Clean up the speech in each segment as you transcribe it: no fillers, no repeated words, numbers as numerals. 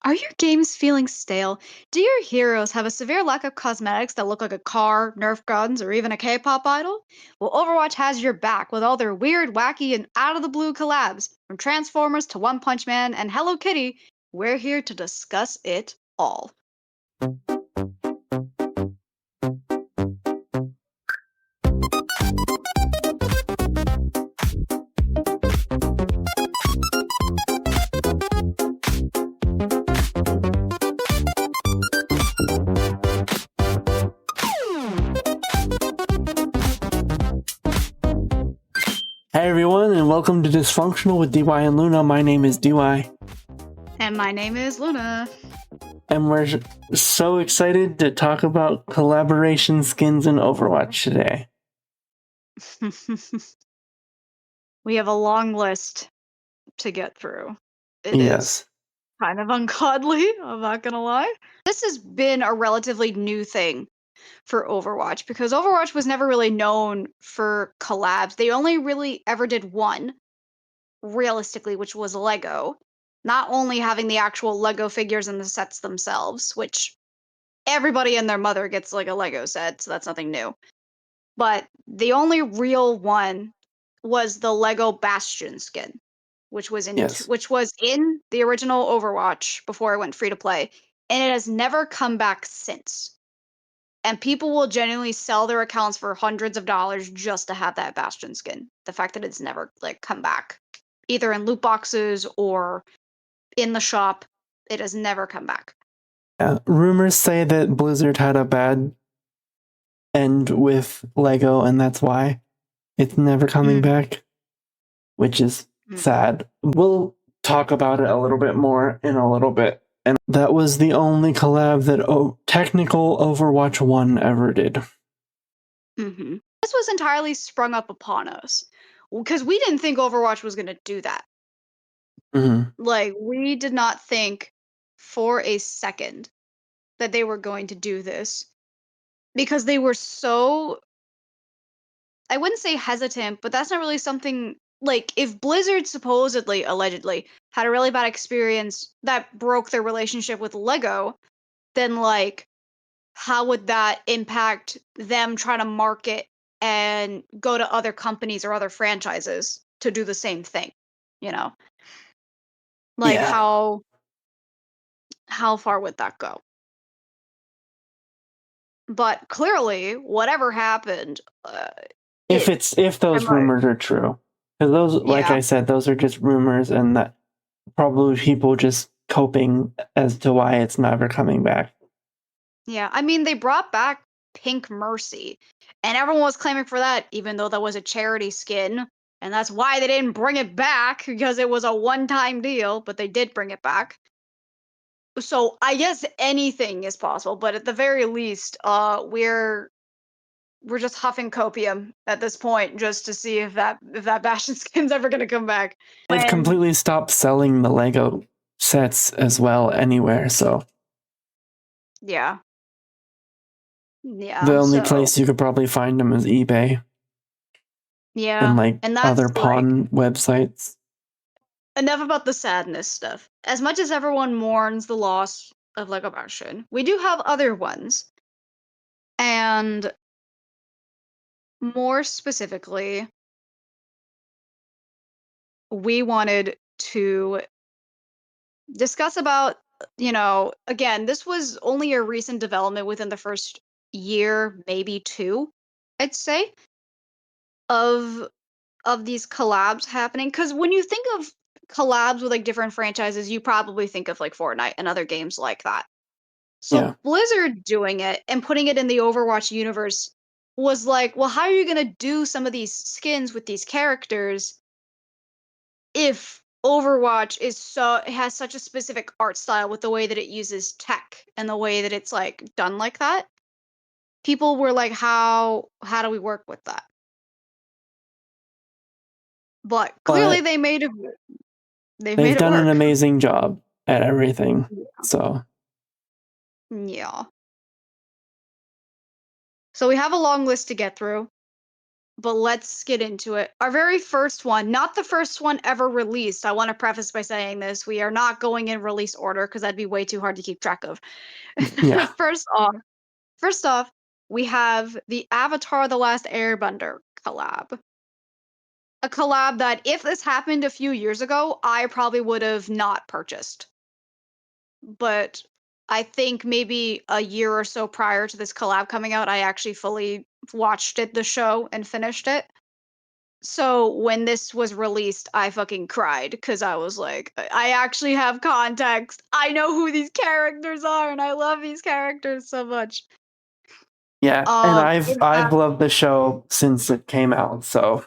Are your games feeling stale? Do your heroes have a severe lack of cosmetics that look like a car, Nerf guns, or even a K-pop idol? Well, Overwatch has your back with all their weird, wacky, and out-of-the-blue collabs. From Transformers to One Punch Man and Hello Kitty, we're here to discuss it all. Hey everyone, and welcome to Dysfunctional with DY and Luna. My name is DY. And my name is Luna. And we're so excited to talk about collaboration skins in Overwatch today. We have a long list to get through. It Yes. is kind of ungodly, I'm not gonna lie. This has been a relatively new thing for Overwatch because Overwatch was never really known for collabs. They only really ever did one, realistically, which was Lego. Not only having the actual Lego figures and the sets themselves, which everybody and their mother gets like a Lego set, so that's nothing new. But the only real one was the Lego Bastion skin, which was in Yes. the original Overwatch before it went free to play, and it has never come back since. And people will genuinely sell their accounts for hundreds of dollars just to have that Bastion skin. The fact that it's never like come back, either in loot boxes or in the shop, it has never come back. Yeah. Rumors say that Blizzard had a bad end with Lego, and that's why it's never coming back, which is sad. We'll talk about it a little bit more in a little bit. And that was the only collab that technical Overwatch 1 ever did. Mm-hmm. This was entirely sprung up upon us because we didn't think Overwatch was going to do that. Mm-hmm. Like, we did not think for a second that they were going to do this because they were so, I wouldn't say hesitant, but that's not really something like if Blizzard supposedly, allegedly, had a really bad experience that broke their relationship with Lego, then like, how would that impact them trying to market and go to other companies or other franchises to do the same thing? You know, like Yeah. how far would that go? But clearly, whatever happened, If those I'm right. rumors are true, because those, like Yeah, I said, those are just rumors, and that probably people just coping as to why it's never coming back. yeah. I mean, they brought back Pink Mercy, and everyone was claiming for that, even though that was a charity skin, and that's why they didn't bring it back because it was a one-time deal. But they did bring it back. So I guess anything is possible, but at the very least, we're just huffing copium at this point just to see if that Bastion skin's ever gonna come back. They've When completely stopped selling the Lego sets as well anywhere, so yeah, the yeah, only so place you could probably find them is eBay and yeah, like and that's other like pawn websites. enough about the sadness stuff. As much as everyone mourns the loss of Lego Bastion, we do have other ones, and more specifically, we wanted to discuss about, again, this was only a recent development within the first year, maybe two, I'd say, of these collabs happening. Because when you think of collabs with like different franchises, you probably think of like Fortnite and other games like that. Yeah. So Blizzard doing it and putting it in the Overwatch universe was like, well, how are you gonna do some of these skins with these characters if Overwatch it has such a specific art style with the way that it uses tech and the way that it's like done like that? People were like, how do we work with that? But clearly But they made they've it done an work. amazing job at everything. Yeah. So Yeah. So we have a long list to get through. but let's get into it. Our very first one, not the first one ever released. I want to preface by saying this. We are not going in release order because that'd be way too hard to keep track of. Yeah. first off, first off, we have the Avatar The Last Airbender collab. A collab that if this happened a few years ago, I probably would have not purchased. But I think maybe a year or so prior to this collab coming out, I actually fully watched the show and finished it. So when this was released, I fucking cried because I was like, I actually have context. I know who these characters are, and I love these characters so much. Yeah, and I've It I've has, loved the show since it came out, so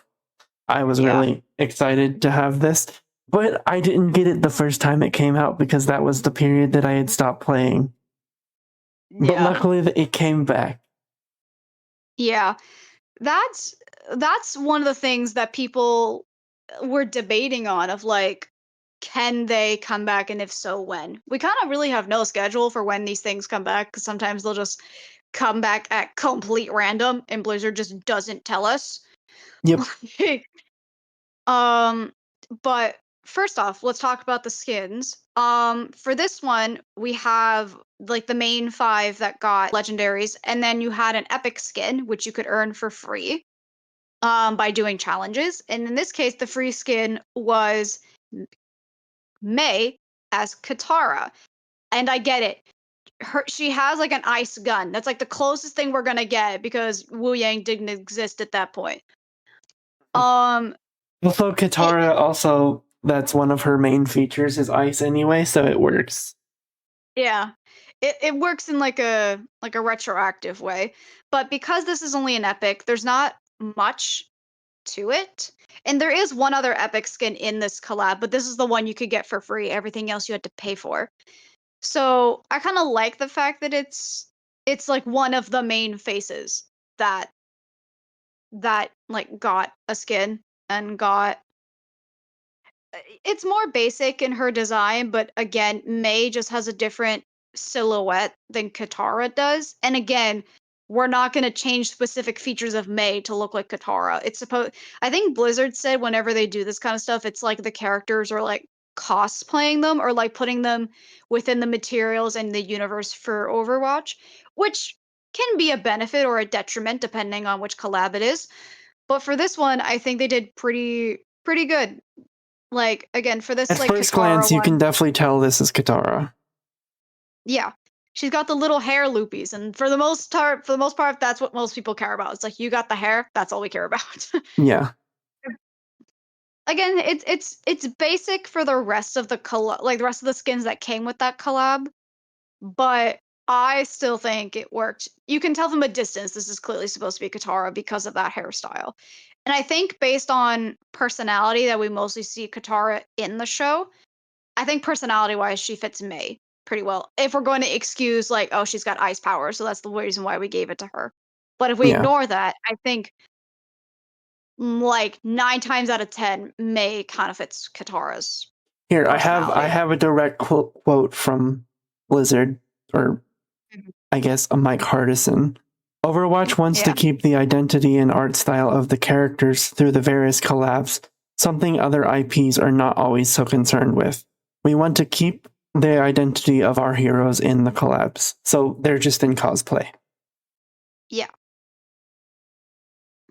I was yeah, really excited to have this. But I didn't get it the first time it came out because that was the period that I had stopped playing. But yeah, luckily it came back. yeah. That's that's one of the things that people were debating on of like, can they come back, and if so, when? We kind of really have no schedule for when these things come back because sometimes they'll just come back at complete random, and Blizzard just doesn't tell us. Yep. um, but first off, let's talk about the skins. For this one, we have like the main five that got legendaries, and then you had an epic skin which you could earn for free by doing challenges. And in this case, the free skin was May as Katara. And I get it. She has like an ice gun. That's like the closest thing we're gonna get because Wu Yang didn't exist at that point. Um, Also, it, Katara also that's one of her main features is ice anyway, so it works. yeah, it works in like a retroactive way. But because this is only an epic, there's not much to it. And there is one other epic skin in this collab, but this is the one you could get for free. Everything else you had to pay for. So I kind of like the fact that it's like one of the main faces that like got a skin and got it's more basic in her design, but again, May just has a different silhouette than Katara does. And again, we're not going to change specific features of May to look like Katara. It's supposed I think Blizzard said whenever they do this kind of stuff, it's like the characters are like cosplaying them or like putting them within the materials and the universe for Overwatch, which can be a benefit or a detriment depending on which collab it is. But for this one, I think they did pretty good. Like, again, for this, At like, first Katara glance, you can one, definitely tell this is Katara. yeah. She's got the little hair loopies, and for the most part, that's what most people care about. It's like, you got the hair, that's all we care about. Yeah. Again, it's basic for the rest of the collab, like, the rest of the skins that came with that collab, but I still think it worked. You can tell from a distance this is clearly supposed to be Katara because of that hairstyle. And I think based on personality that we mostly see Katara in the show, I think personality-wise, she fits May pretty well. If we're going to excuse like, oh, she's got ice power, so that's the reason why we gave it to her. But if we Yeah. ignore that, I think like 9 times out of 10, May kind of fits Katara's Here, I personality. have a direct quote from Blizzard, or Mhm. I guess a Mike Hardison. Overwatch wants to Yeah. keep the identity and art style of the characters through the various collabs, something other IPs are not always so concerned with. We want to keep the identity of our heroes in the collabs, so they're just in cosplay, Yeah.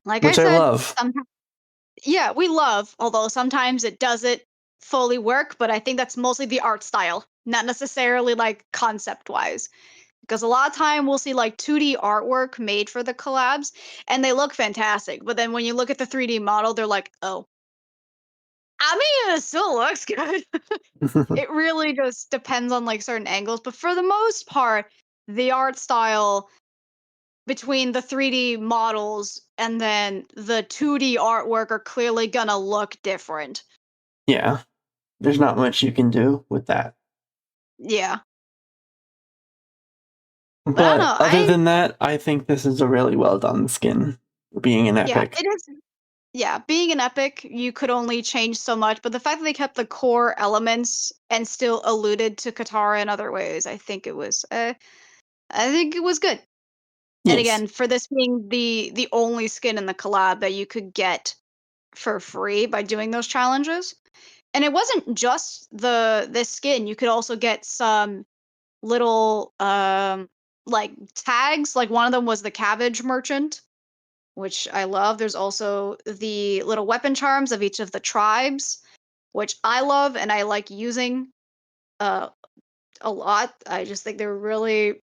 Like I which I said, love. yeah, we love, although sometimes it doesn't fully work, but I think that's mostly the art style, not necessarily like concept-wise. Because a lot of time we'll see like 2D artwork made for the collabs and they look fantastic. But then when you look at the 3D model, they're like, oh, I mean, it still looks good. It really just depends on like certain angles. But for the most part, the art style between the 3D models and then the 2D artwork are clearly gonna look different. Yeah, there's not much you can do with that. Yeah. But I don't But know. other than that, I think this is a really well done skin, being an Yeah, epic. it is. Yeah, being an epic, you could only change so much, but the fact that they kept the core elements and still alluded to Katara in other ways, I think it was good. And Yes. again, for this being the only skin in the collab that you could get for free by doing those challenges. And it wasn't just this skin. You could also get some little like tags. Like one of them was the cabbage merchant, which I love. There's also the little weapon charms of each of the tribes, which I love and I like using uh a lot. I just think they're really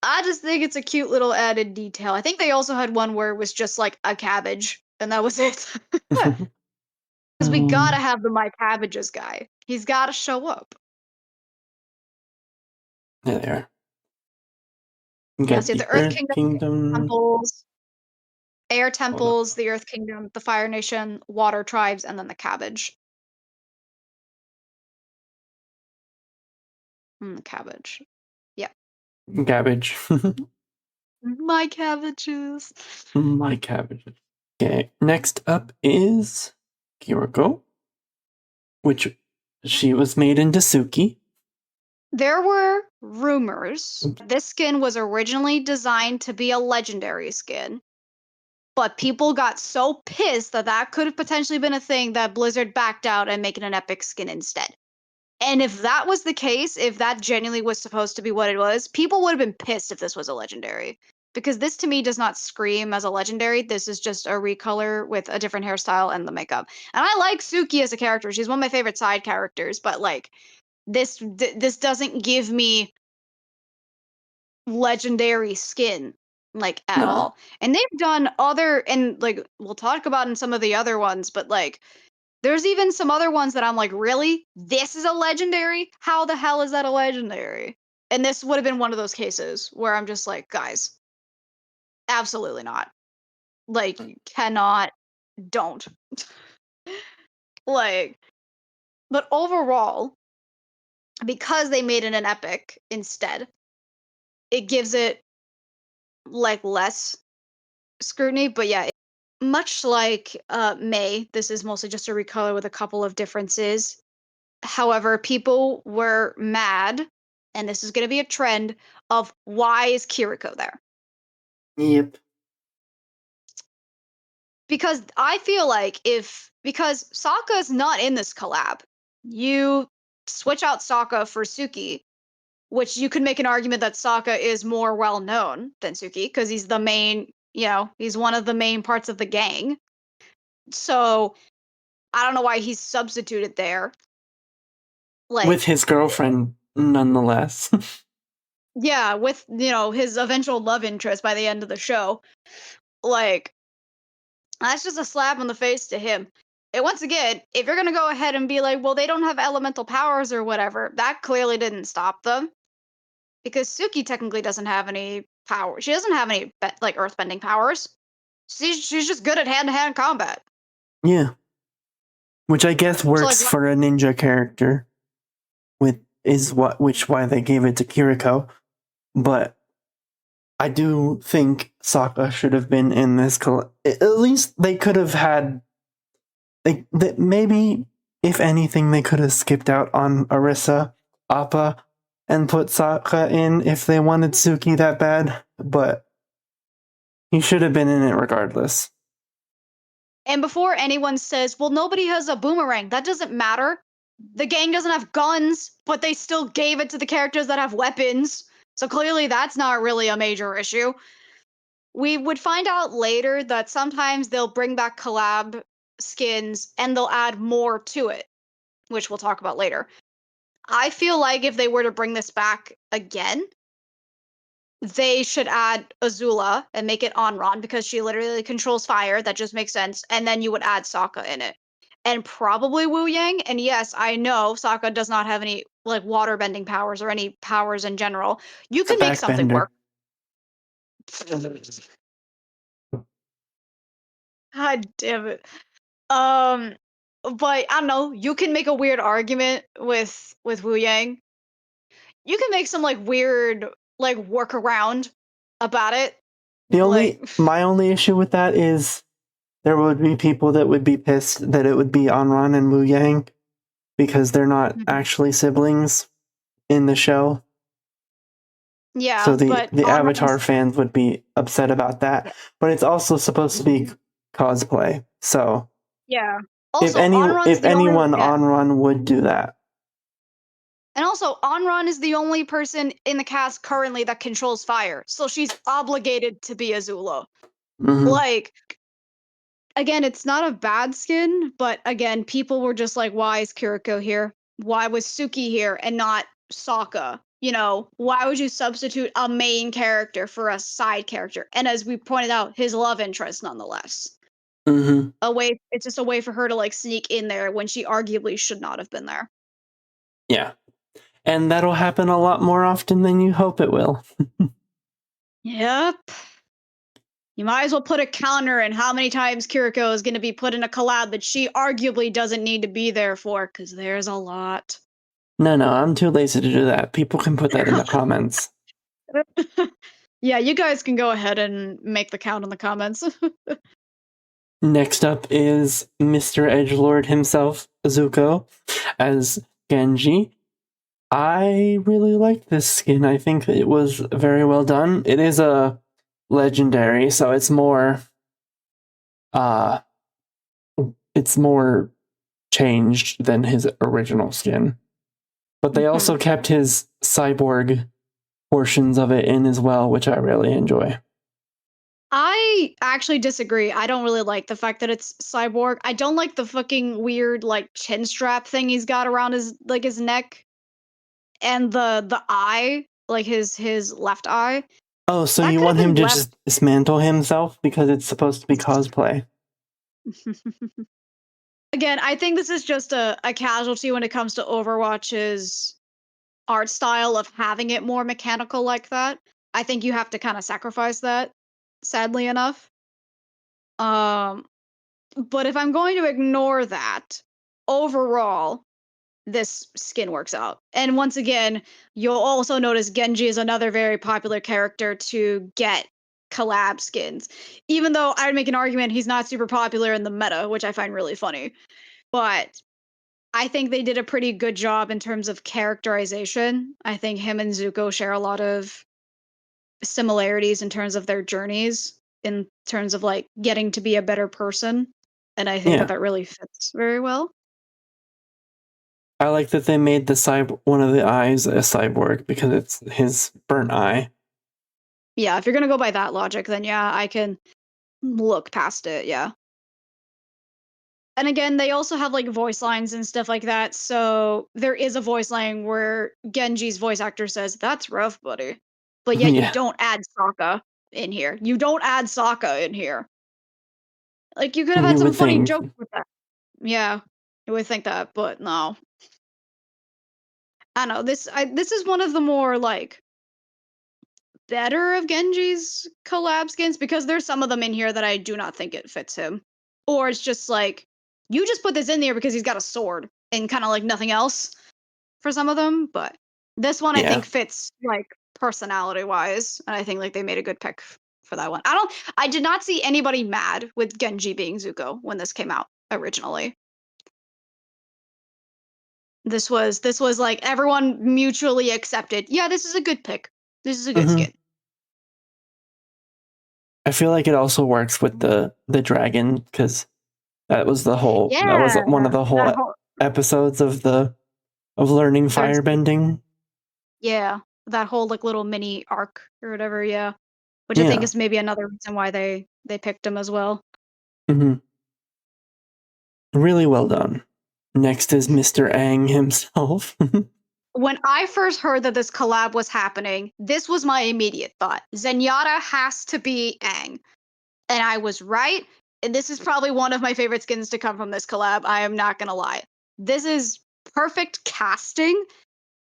I just think it's a cute little added detail. I think they also had one where it was just like a cabbage and that was it. Because we gotta um, have the My Cabbages guy. He's gotta show up. there they are. You Yes, got you have the the Earth Earth Kingdom, Kingdom. temples, Air Hold on. temples, the Earth Kingdom, the Fire Nation, Water tribes, and then the Cabbage. The Cabbage. Yep. Cabbage. My cabbages. My cabbages. Okay, next up is Kiriko, which she was made into Suki. There were rumors this skin was originally designed to be a legendary skin, but people got so pissed that that could have potentially been a thing that Blizzard backed out and making an epic skin instead. And if that was the case, if that genuinely was supposed to be what it was, people would have been pissed if this was a legendary. Because this to me does not scream as a legendary. This is just a recolor with a different hairstyle and the makeup. And I like Suki as a character. She's one of my favorite side characters, but like this doesn't give me legendary skin like at No. all. And they've done other and like we'll talk about in some of the other ones, but like there's even some other ones that I'm like, really? This is a legendary? How the hell is that a legendary? And this would have been one of those cases where I'm just like, guys, absolutely not. Like, you cannot, don't. Like, but overall, because they made it an epic instead, it gives it like less scrutiny. But yeah, much like May, this is mostly just a recolor with a couple of differences. However, people were mad, and this is going to be a trend of why is Kiriko there? Yep. Because I feel like because Sokka's not in this collab, you switch out Sokka for Suki, which you could make an argument that Sokka is more well known than Suki because he's the main, he's one of the main parts of the gang. So I don't know why he's substituted there. With Like, his girlfriend, nonetheless. yeah, with his eventual love interest by the end of the show. Like, that's just a slap in the face to him. And once again, if you're gonna go ahead and be like, well, they don't have elemental powers or whatever, that clearly didn't stop them. Because Suki technically doesn't have any power. She doesn't have any like earthbending powers. She's just good at hand-to-hand combat. Yeah. Which I guess So like, works for a ninja character. Which why they gave it to Kiriko. But I do think Sokka should have been in this. At least they could have had. Maybe, if anything, they could have skipped out on Arisa, Appa, and put Sokka in if they wanted Suki that bad. But he should have been in it regardless. and before anyone says, well, nobody has a boomerang, that doesn't matter. The gang doesn't have guns, but they still gave it to the characters that have weapons. So clearly that's not really a major issue. We would find out later that sometimes they'll bring back collab skins and they'll add more to it, which we'll talk about later. I feel like if they were to bring this back again, they should add Azula and make it Onron because she literally controls fire. That just makes sense. And then you would add Sokka in it. And probably Wu Yang. And yes, I know Sokka does not have any like water bending powers or any powers in general. You It's a can make something backbender. work. God damn it. Um, but I don't know. You can make a weird argument with Wu Yang. You can make some like weird like workaround about it. Like My only issue with that is there would be people that would be pissed that it would be Anran and Wu Yang because they're not actually siblings in the show. Yeah, So the but the Avatar Onron's fans would be upset about that, yeah. but it's also supposed to be cosplay. So Yeah. if Also, any Onron's if the only anyone yeah. on Run would do that. And also, Onron is the only person in the cast currently that controls fire, so she's obligated to be Azula. Hmm. Like, again, it's not a bad skin, but again, people were just like, why is Kiriko here? Why was Suki here and not Sokka? You know, why would you substitute a main character for a side character? And as we pointed out, his love interest nonetheless. Hmm. A way it's just a way for her to like sneak in there when she arguably should not have been there. Yeah, and that'll happen a lot more often than you hope it will. Yep. You might as well put a counter in how many times Kiriko is going to be put in a collab that she arguably doesn't need to be there for, because there's a lot. No, I'm too lazy to do that. People can put that in the comments. Yeah, you guys can go ahead and make the count in the comments. Next up is Mr. Edgelord himself, Zuko, as Genji. I really like this skin. I think it was very well done. It is a legendary, so uh it's more changed than his original skin. But they Mhm. also kept his cyborg portions of it in as well, which I really enjoy. I actually disagree. I don't really like the fact that it's cyborg. I don't like the fucking weird like chin strap thing he's got around his neck and the eye, like his left eye. Oh, so That you could have want him been to left. just dismantle himself because it's supposed to be cosplay? Again, I think this is just a casualty when it comes to Overwatch's art style of having it more mechanical like that. I think you have to kind of sacrifice that, sadly enough. Um, but if I'm going to ignore that, overall, this skin works out. And once again, you'll also notice Genji is another very popular character to get collab skins. Even though I'd make an argument he's not super popular in the meta, which I find really funny. But I think they did a pretty good job in terms of characterization. I think him and Zuko share a lot of similarities in terms of their journeys, in terms of like getting to be a better person. And I think that Yeah. that really fits very well. I like that they made one of the eyes a cyborg because it's his burnt eye. Yeah, if you're gonna go by that logic, then yeah, I can look past it. Yeah. And again, they also have like voice lines and stuff like that. So there is a voice line where Genji's voice actor says, "That's rough, buddy." But yet you Yeah, don't add Sokka in here. You don't add Sokka in here. Like you could have had you some would funny think. jokes with that. Yeah, you would think that, but no. I don't know. This is one of the more like better of Genji's collab skins because there's some of them in here that I do not think it fits him. Or it's just like you just put this in there because he's got a sword and kind of like nothing else for some of them, but this one I Yeah. think fits like personality wise, and I think like they made a good pick for that one. I did not see anybody mad with Genji being Zuko when this came out originally. This was like everyone mutually accepted. Yeah, this is a good pick. This is a good Hmm. skin. I feel like it also works with the dragon because that was Yeah, one of the that whole whole episodes of learning third season. firebending. Yeah, that whole like little mini arc or whatever. Yeah, which I think Yeah. is maybe another reason why they picked him as well. Hmm. Really well done. Next is Mr. Aang himself. When I first heard that this collab was happening, this was my immediate thought. Zenyatta has to be Aang. And I was right. And this is probably one of my favorite skins to come from this collab. I am not going to lie. This is perfect casting.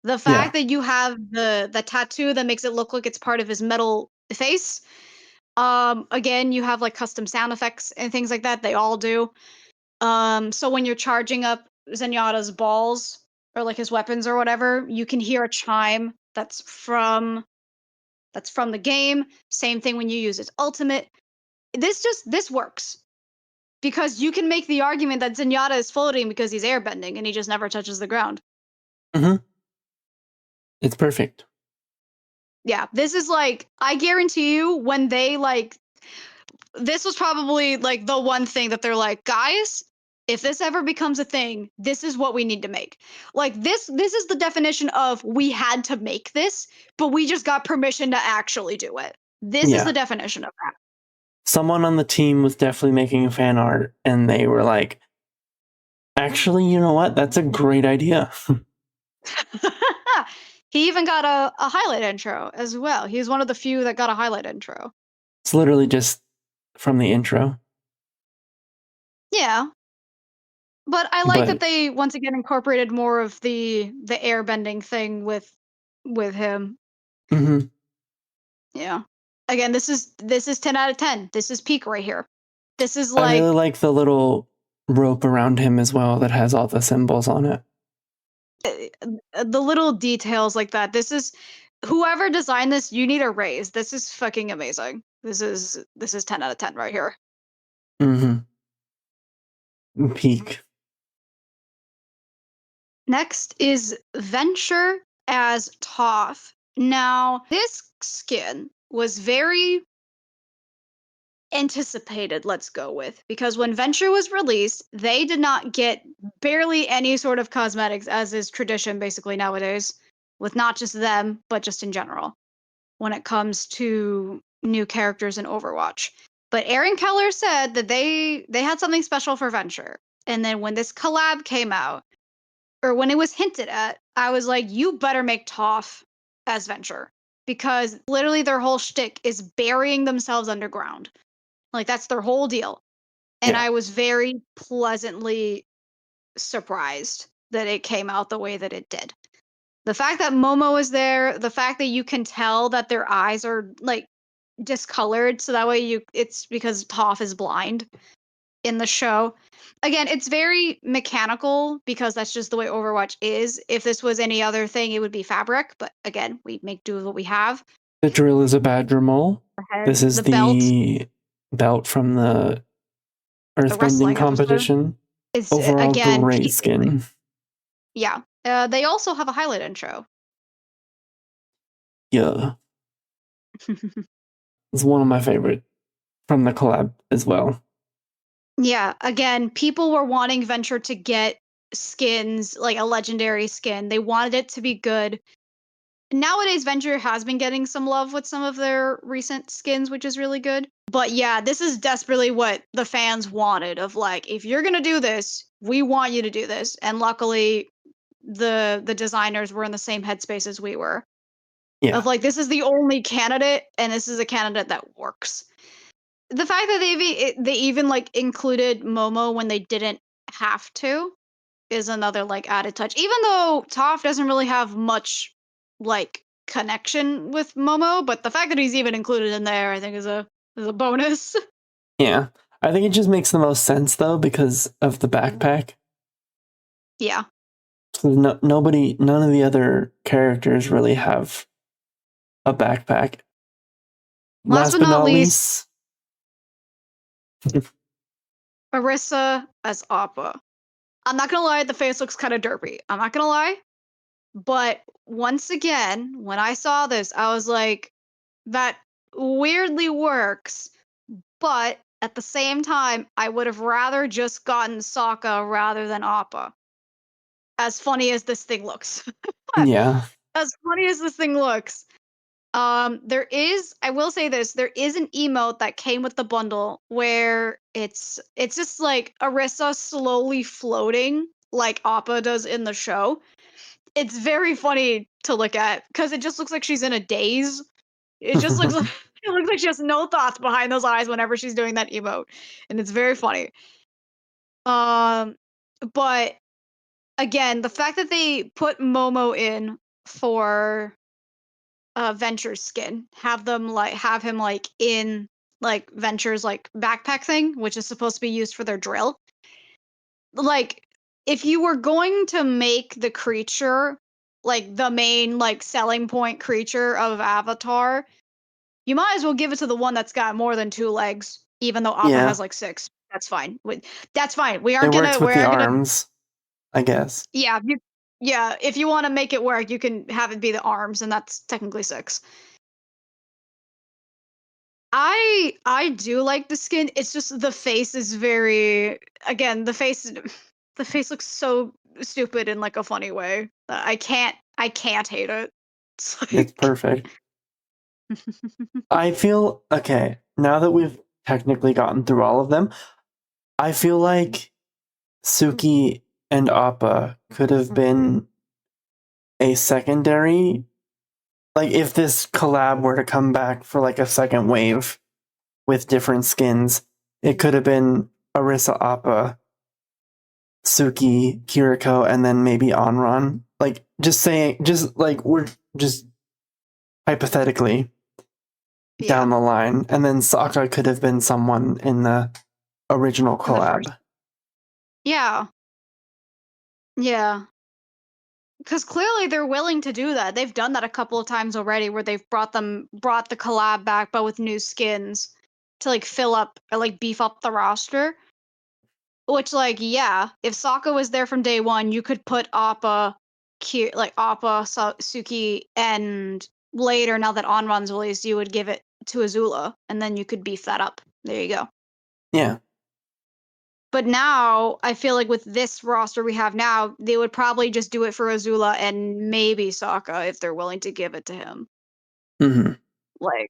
The Yeah. fact that you have the tattoo that makes it look like it's part of his metal face. Again, you have like custom sound effects and things like that. They all do. So when you're charging up Zenyatta's balls or like his weapons or whatever, you can hear a chime that's from the game. Same thing when you use his ultimate. This works because you can make the argument that Zenyatta is floating because he's airbending and he just never touches the ground. Hmm. It's perfect. Yeah, this is like, I guarantee you when they like, this was probably like the one thing that they're like, guys, if this ever becomes a thing, this is what we need to make. Like this is the definition of we had to make this, but we just got permission to actually do it. This is the Yeah. definition of Someone on the team was definitely making fan art, and they were like, actually, you know what? That's a great idea. that. He even got a highlight intro as well. He's one of the few that got a highlight intro. It's literally just from the intro. Yeah. But I like that But they once again incorporated more of the airbending thing with him. mhm. Yeah. Again, this is 10 out of 10. This is peak right here. This is I really like like the little rope around him as well that has all the symbols on it. the little details like that. This is whoever designed this, you need a raise. This is fucking amazing. This is 10 out of 10 right here. Mm-hmm. Peak. Next is Venture as Toph. Now, this skin was very anticipated, let's go with, because when Venture was released, they did not get barely any sort of cosmetics, as is tradition basically nowadays, with not just them, but just in general, when it comes to new characters in Overwatch. But Aaron Keller said that they had something special for Venture. And then when this collab came out, or when it was hinted at, I was like, you better make Toph as Venture. Because literally their whole shtick is burying themselves underground. Like that's their whole deal. And Yeah. I was very pleasantly surprised that it came out the way that it did. The fact that Momo is there, the fact that you can tell that their eyes are like discolored, so that way it's because Toph is blind in the show. Again, it's very mechanical because that's just the way Overwatch is. If this was any other thing, it would be fabric, but again, we make do with what we have. The drill is a badger mole. This is The belt, the belt from the the earthbending wrestling episode competition. is Overall, again, great skin. yeah. They also have a highlight intro. Yeah. It's one of my favorite from the collab as well. Yeah, again, people were wanting Venture to get skins, like a legendary skin. They wanted it to be good. Nowadays, Venture has been getting some love with some of their recent skins, which is really good. But yeah, this is desperately what the fans wanted of like, if you're gonna do this, we want you to do this. And luckily, the designers were in the same headspace as we were. Yeah. Of like, this is the only candidate, and this is a candidate that works. The fact that they even like included Momo when they didn't have to is another like added touch. Even though Toph doesn't really have much like connection with Momo, but the fact that he's even included in there, I think is a bonus. Yeah. I think it just makes the most sense though because of the backpack. Yeah. So none of the other characters really have a backpack. Last Last but but not not least, least, Marissa as Appa. I'm not gonna lie, the face looks kind of derpy. I'm not gonna lie, but once again, when I saw this, I was like, that weirdly works. But at the same time, I would have rather just gotten Sokka rather than Appa. As funny as this thing looks. yeah. As funny as this thing looks. There is, I will say this, there is an emote that came with the bundle where it's just like Arissa slowly floating like Appa does in the show. It's very funny to look at because it just looks like she's in a daze. It just looks like it looks like she has no thoughts behind those eyes whenever she's doing that emote, and it's very funny. Um, but again, the fact that they put Momo in for Venture's skin, have him like in like Venture's like backpack thing, which is supposed to be used for their drill. Like, if you were going to make the creature like the main like selling point creature of Avatar, you might as well give it to the one that's got more than two legs, even though Appa Yeah. has like six. That's fine. That's fine. We It aren't gonna. works with We the aren't gonna. arms, I guess. Yeah, Yeah, if you want to make it work, you can have it be the arms, and that's technically 6. I do like the skin. It's just the face is very again, the face looks so stupid in like a funny way. I can't hate it. It's It's like perfect. I feel okay, now that we've technically gotten through all of them, I feel like Suki and Appa could have been a secondary. Like, if this collab were to come back for like a second wave with different skins, it could have been Arisa Appa, Suki, Kiriko, and then maybe Onron. Like, just saying, just like, we're just hypothetically down yeah, the line. And then Sokka could have been someone in the original in the first. collab. Yeah. Yeah. Because clearly they're willing to do that. They've done that a couple of times already where they've brought the collab back but with new skins to like fill up or like beef up the roster. Which like yeah, if Sokka was there from day one, you could put Appa, Suki, and later now that Onron's released, you would give it to Azula, and then you could beef that up. There you go. Yeah. But now I feel like with this roster we have now, they would probably just do it for Azula and maybe Sokka if they're willing to give it to him. Mm-hmm. Like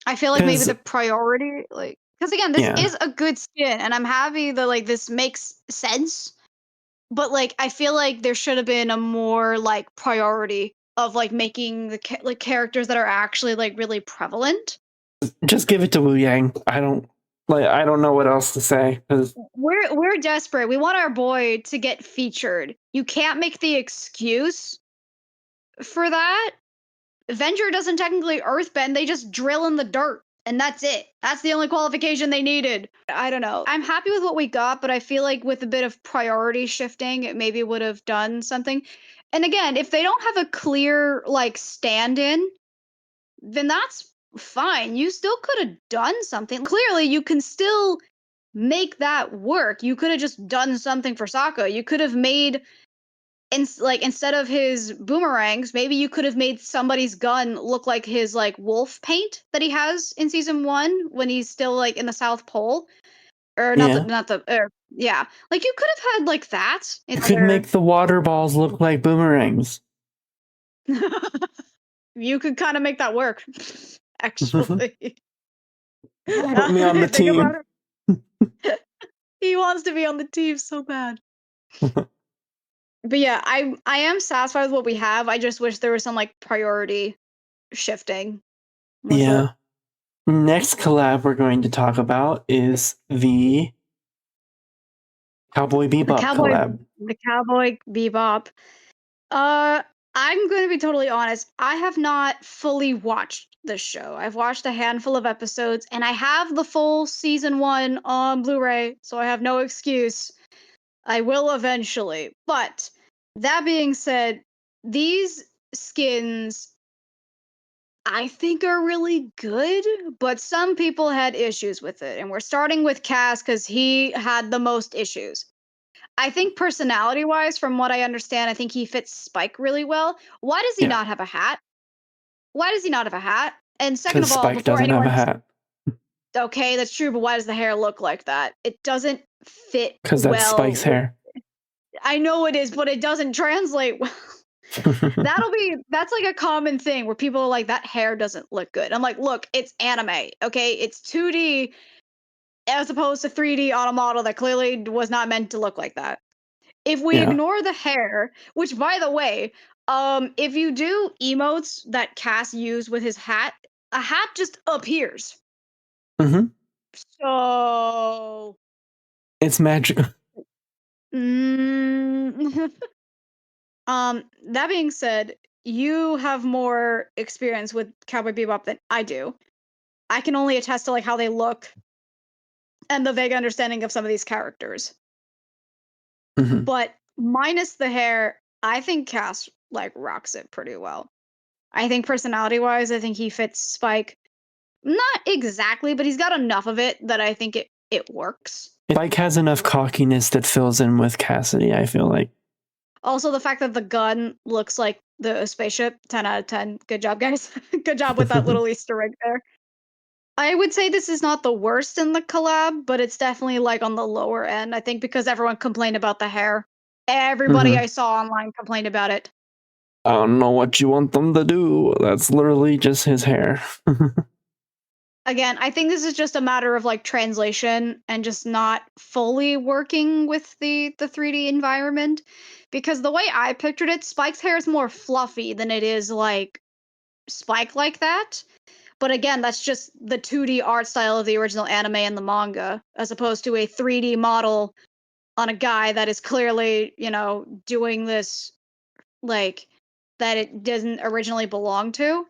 I feel like maybe Because, the priority, like, because again, this yeah. is a good skin, and I'm happy that like this makes sense. But like I feel like there should have been a more like priority of like making the like characters that are actually like really prevalent. Just give it to Wu Yang. I don't know what else to say. Cause We're desperate. We want our boy to get featured. You can't make the excuse for that. Avenger doesn't technically earthbend, they just drill in the dirt. And that's it. That's the only qualification they needed. I don't know. I'm happy with what we got, but I feel like with a bit of priority shifting, it maybe would have done something. And again, if they don't have a clear like stand-in, then that's fine. You still could have done something. Clearly, you can still make that work. You could have just done something for Sokka. You could have made like instead of his boomerangs, maybe you could have made somebody's gun look like his like wolf paint that he has in season 1 when he's still like in the South Pole, or yeah. not the yeah, like you could have had like that in You could other. make the water balls look like boomerangs. You could kind of make that work, actually. Put me on the Think about team. it. He wants to be on the team so bad. But yeah, I am satisfied with what we have. I just wish there was some like priority shifting with it. Yeah. Next collab we're going to talk about is the Cowboy The Bebop cowboy collab. the Cowboy Bebop. Uh, I'm going to be totally honest. I have not fully watched this show. I've watched a handful of episodes, and I have the full season 1 on Blu-ray, so I have no excuse. I will eventually. But that being said, these skins I think are really good, but some people had issues with it. And we're starting with Cass because he had the most issues. I think personality wise, from what I understand, I think he fits Spike really well. Why does he Yeah. not have a hat? Why does he not have a hat? And second Because of all, Spike before doesn't have a anyone's hat. okay, that's true, but why does the hair look like that? It doesn't fit Because that's well Spike's with. hair. I know it is, but it doesn't translate well. That's like a common thing where people are like, that hair doesn't look good. I'm like, look, it's anime, okay? It's 2D as opposed to 3D on a model that clearly was not meant to look like that. If we Yeah. ignore the hair, which by the way, if you do emotes that Cass used with his hat, a hat just appears. Mm-hmm. So, It's magical. mm, that being said, you have more experience with Cowboy Bebop than I do. I can only attest to like how they look and the vague understanding of some of these characters. Mm-hmm. But minus the hair, I think Cass like rocks it pretty well. I think personality wise, I think he fits Spike. Not exactly, but he's got enough of it that I think it works. Spike has enough cockiness that fills in with Cassidy, I feel like. Also, the fact that the gun looks like the spaceship, 10 out of 10. Good job, guys. Good job with that little Easter egg there. I would say this is not the worst in the collab, but it's definitely like on the lower end. I think because everyone complained about the hair. Everybody Hmm. I saw online complained about it. I don't know what you want them to do. That's literally just his hair. Again, I think this is just a matter of like translation and just not fully working with the 3D environment. Because the way I pictured it, Spike's hair is more fluffy than it is like Spike like that. But again, that's just the 2D art style of the original anime and the manga, as opposed to a 3D model on a guy that is clearly, doing this like that it doesn't originally belong to.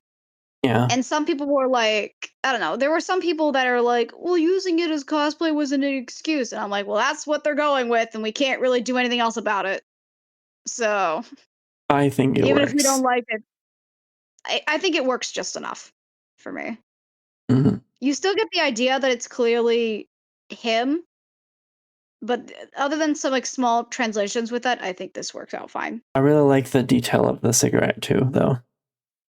Yeah, And some people were like, I don't know, there were some people that are like, well, using it as cosplay wasn't an excuse. And I'm like, well, that's what they're going with, and we can't really do anything else about it. So I think it even if we don't works. like it, I think it works just enough for me. Hmm. You still get the idea that it's clearly him, but other than some like small translations with that, I think this works out fine. I really like the detail of the cigarette too, though.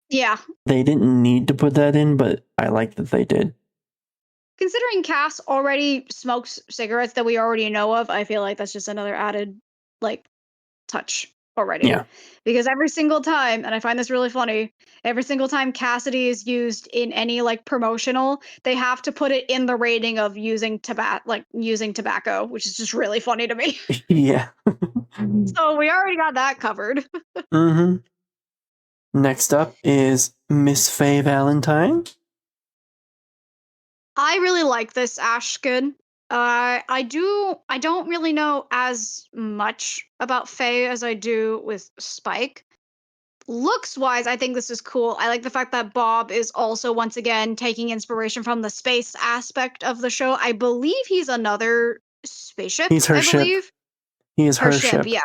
Yeah. They didn't need to put that in, but I like that they did. Considering Cass already smokes cigarettes that we already know of, I feel like that's just another added like touch already. Yeah. Because every single time, and I find this really funny, every single time Cassidy is used in any like promotional, they have to put it in the rating of using tobacco, which is just really funny to me. Yeah. So we already got that covered. Hmm. Next up is Miss Faye Valentine. I really like this Ashkin. I don't really know as much about Faye as I do with Spike. Looks wise, I think this is cool. I like the fact that Bob is also once again taking inspiration from the space aspect of the show. I believe he's another spaceship, He's her I ship. believe. He is Her her ship, ship. yeah.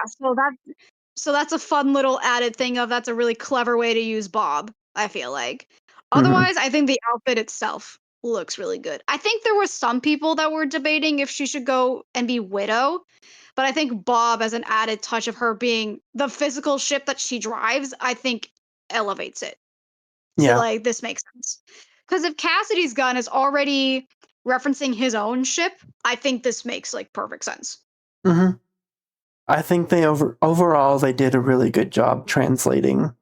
So that's a fun little added thing of that's a really clever way to use Bob, I feel like. Hmm. Otherwise, I think the outfit itself looks really good. I think there were some people that were debating if she should go and be Widow, but I think Bob, as an added touch of her being the physical ship that she drives, I think elevates it. So Yeah. like this makes sense. Because if Cassidy's gun is already referencing his own ship, I think this makes like perfect sense. Hmm. I think they overall they did a really good job translating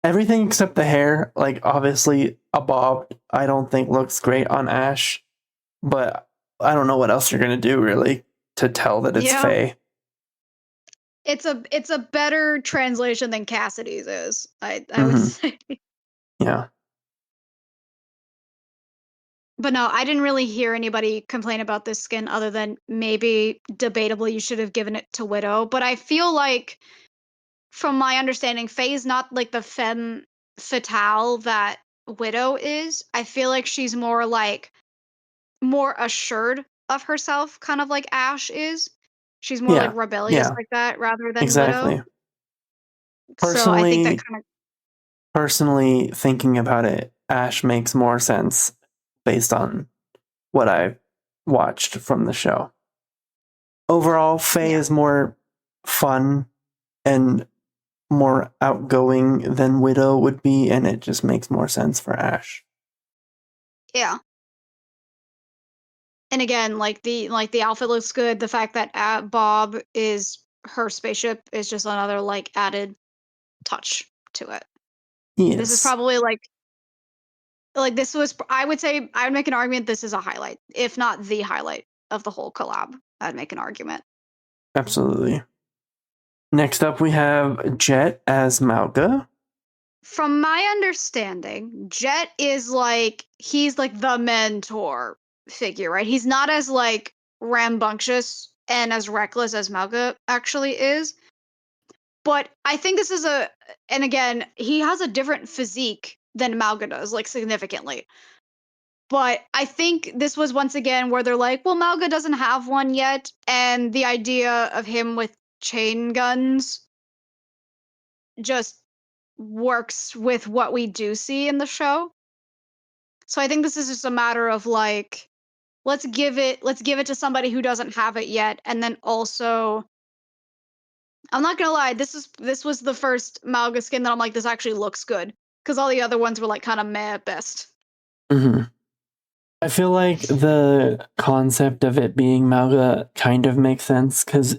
everything except the hair. Like obviously a bob I don't think looks great on Ash, but I don't know what else you're gonna do really to tell that it's Yeah. Faye. It's a better translation than Cassidy's is. I would Hmm. say. Yeah. But no, I didn't really hear anybody complain about this skin other than maybe debatably you should have given it to Widow. But I feel like from my understanding, Faye's not like the femme fatale that Widow is. I feel like she's more assured of herself, kind of like Ash is. She's more like Yeah. rebellious Yeah. like that rather than Widow. Exactly. So I think that Personally, kind of personally thinking about it, Ash makes more sense based on what I've watched from the show. Overall, Faye yeah. is more fun and more outgoing than Widow would be, and it just makes more sense for Ash. Yeah. And again, like the outfit looks good. The fact that Bob is her spaceship is just another like added touch to it. This is Yes, probably like this was I would say I would make an argument this is a highlight, if not the highlight of the whole collab. I'd make an argument. absolutely. Next up, we have Jet as Mauga. From my understanding, Jet is like he's like the mentor figure, right? He's not as like rambunctious and as reckless as Malga actually is. But I think this is and again, he has a different physique than Malga does, like significantly. But I think this was once again where they're like, well, Malga doesn't have one yet, and the idea of him with chain guns just works with what we do see in the show. So I think this is just a matter of like, let's give it to somebody who doesn't have it yet, and then also I'm not gonna lie, this was the first Malga skin that I'm like, this actually looks good. Because all the other ones were like kind of meh at best. Mm-hmm. I feel like the concept of it being Malga kind of makes sense because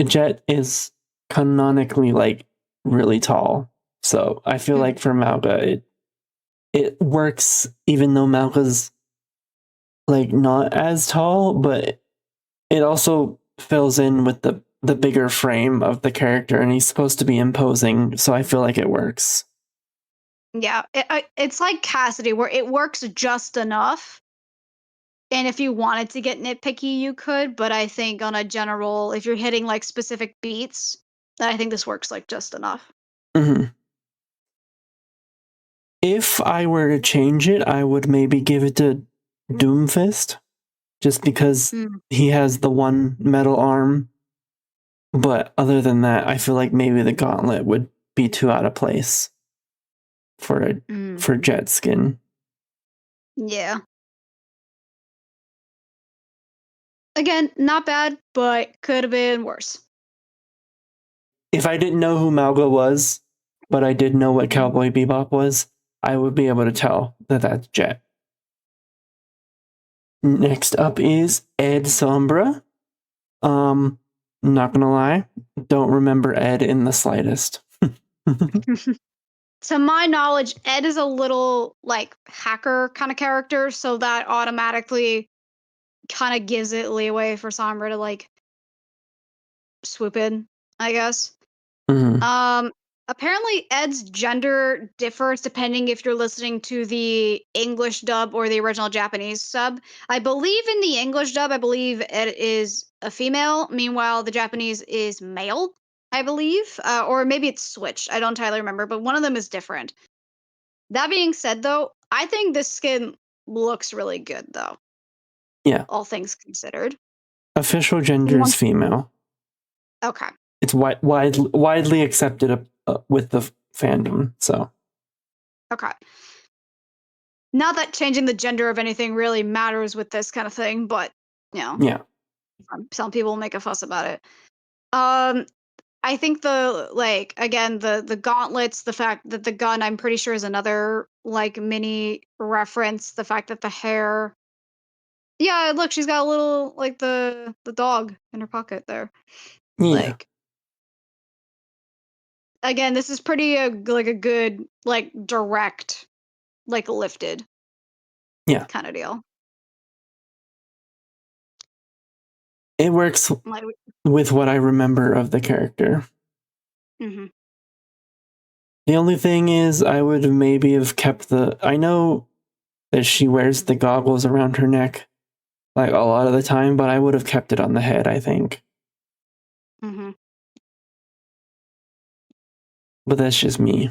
Jet is canonically like really tall. So I feel Mm, like for Malga it works even though Malga's like not as tall, but it also fills in with the bigger frame of the character and he's supposed to be imposing, so I feel like it works. yeah, it's like Cassidy, where it works just enough. And if you wanted to get nitpicky, you could, but I think on a general, if you're hitting like specific beats, then I think this works like just enough. Mm-hmm. If I were to change it, I would maybe give it to Doomfist, just because Mm, he has the one metal arm. But other than that, I feel like maybe the gauntlet would be too out of place for a mm, for Jet Skin. yeah. Again, not bad, but could have been worse. If I didn't know who Malga was, but I did know what Mm. Cowboy Bebop was, I would be able to tell that that's Jet. Next up is Ed Sombra. Um, not gonna lie, don't remember Ed in the slightest. To my knowledge, Ed is a little like hacker kind of character, so that automatically kind of gives it leeway for Sombra to like swoop in, I guess. Mhm. Um, Apparently Ed's gender differs depending if you're listening to the English dub or the original Japanese sub. I believe in the English dub, I believe Ed is a female. Meanwhile, the Japanese is male, I believe, or maybe it's switched. I don't entirely remember, but one of them is different. That being said, though, I think this skin looks really good, though, Yeah, all things considered. official gender is Once, female. okay, It's widely accepted with the fandom. So okay. Not that changing the gender of anything really matters with this kind of thing, but you know, yeah, some people make a fuss about it. Um, I think the like again the gauntlets, the fact that the gun I'm pretty sure is another like mini reference. The fact that the hair, yeah, look, she's got a little like the dog in her pocket there. yeah, Like again, this is pretty like a good like direct like lifted yeah. kind of deal. It works Like, with what I remember of the character. mm-hmm, The only thing is, I would maybe have kept the. I know that she wears the goggles around her neck like a lot of the time, but I would have kept it on the head, I think. mm-hmm, But that's just me.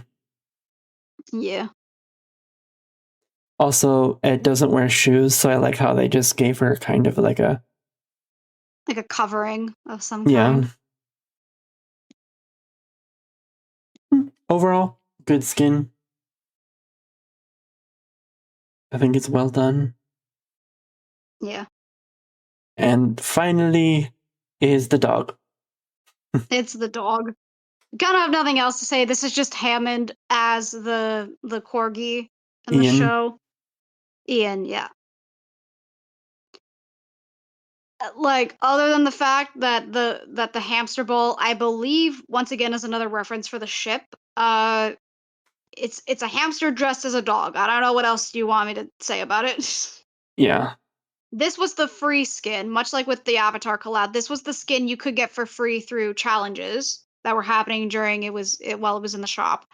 yeah, Also, Ed doesn't wear shoes, so I like how they just gave her kind of like a like a covering of some yeah. kind. Overall, good skin. I think it's well done. Yeah. And finally is the dog. It's the dog. Kind of have nothing else to say. This is just Hammond as the corgi in the Ian. show. Ian, yeah. Like other than the fact that the hamster ball, I believe once again is another reference for the ship. It's a hamster dressed as a dog. I don't know what else you want me to say about it. Yeah. This was the free skin, much like with the Avatar collab. This was the skin you could get for free through challenges that were happening during while it was in the shop.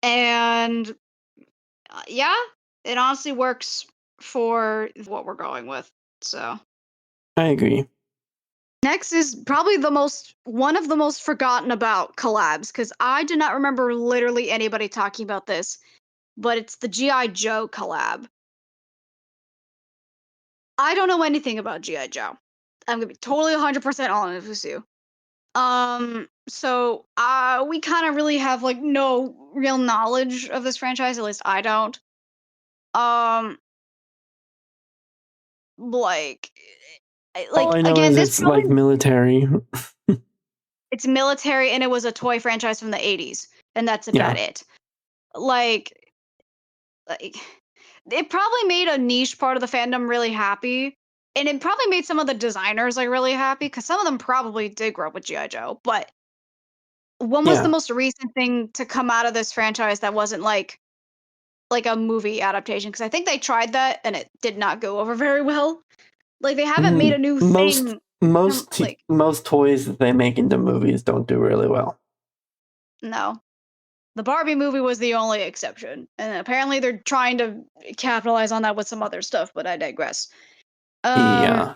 And yeah, it honestly works for what we're going with. So I agree. next is probably the most one of the most forgotten about collabs because I do not remember literally anybody talking about this, but it's the GI Joe collab. I don't know anything about GI Joe. I'm gonna be totally 100% honest with you. So we kind of really have like no real knowledge of this franchise. At least I don't. Um, like All I know again, is this it's like probably military. it's military and it was a toy franchise from the 80s, and that's about Yeah. it. Like, like it probably made a niche part of the fandom really happy. And it probably made some of the designers like really happy because some of them probably did grow up with G.I. Joe. But when was the Yeah. most recent thing to come out of this franchise that wasn't like a movie adaptation? Because I think they tried that and it did not go over very well. Like they haven't made a new Most thing. Like most toys that they make into movies don't do really well. no, the Barbie movie was the only exception, and apparently they're trying to capitalize on that with some other stuff. But I digress. Um, Yeah.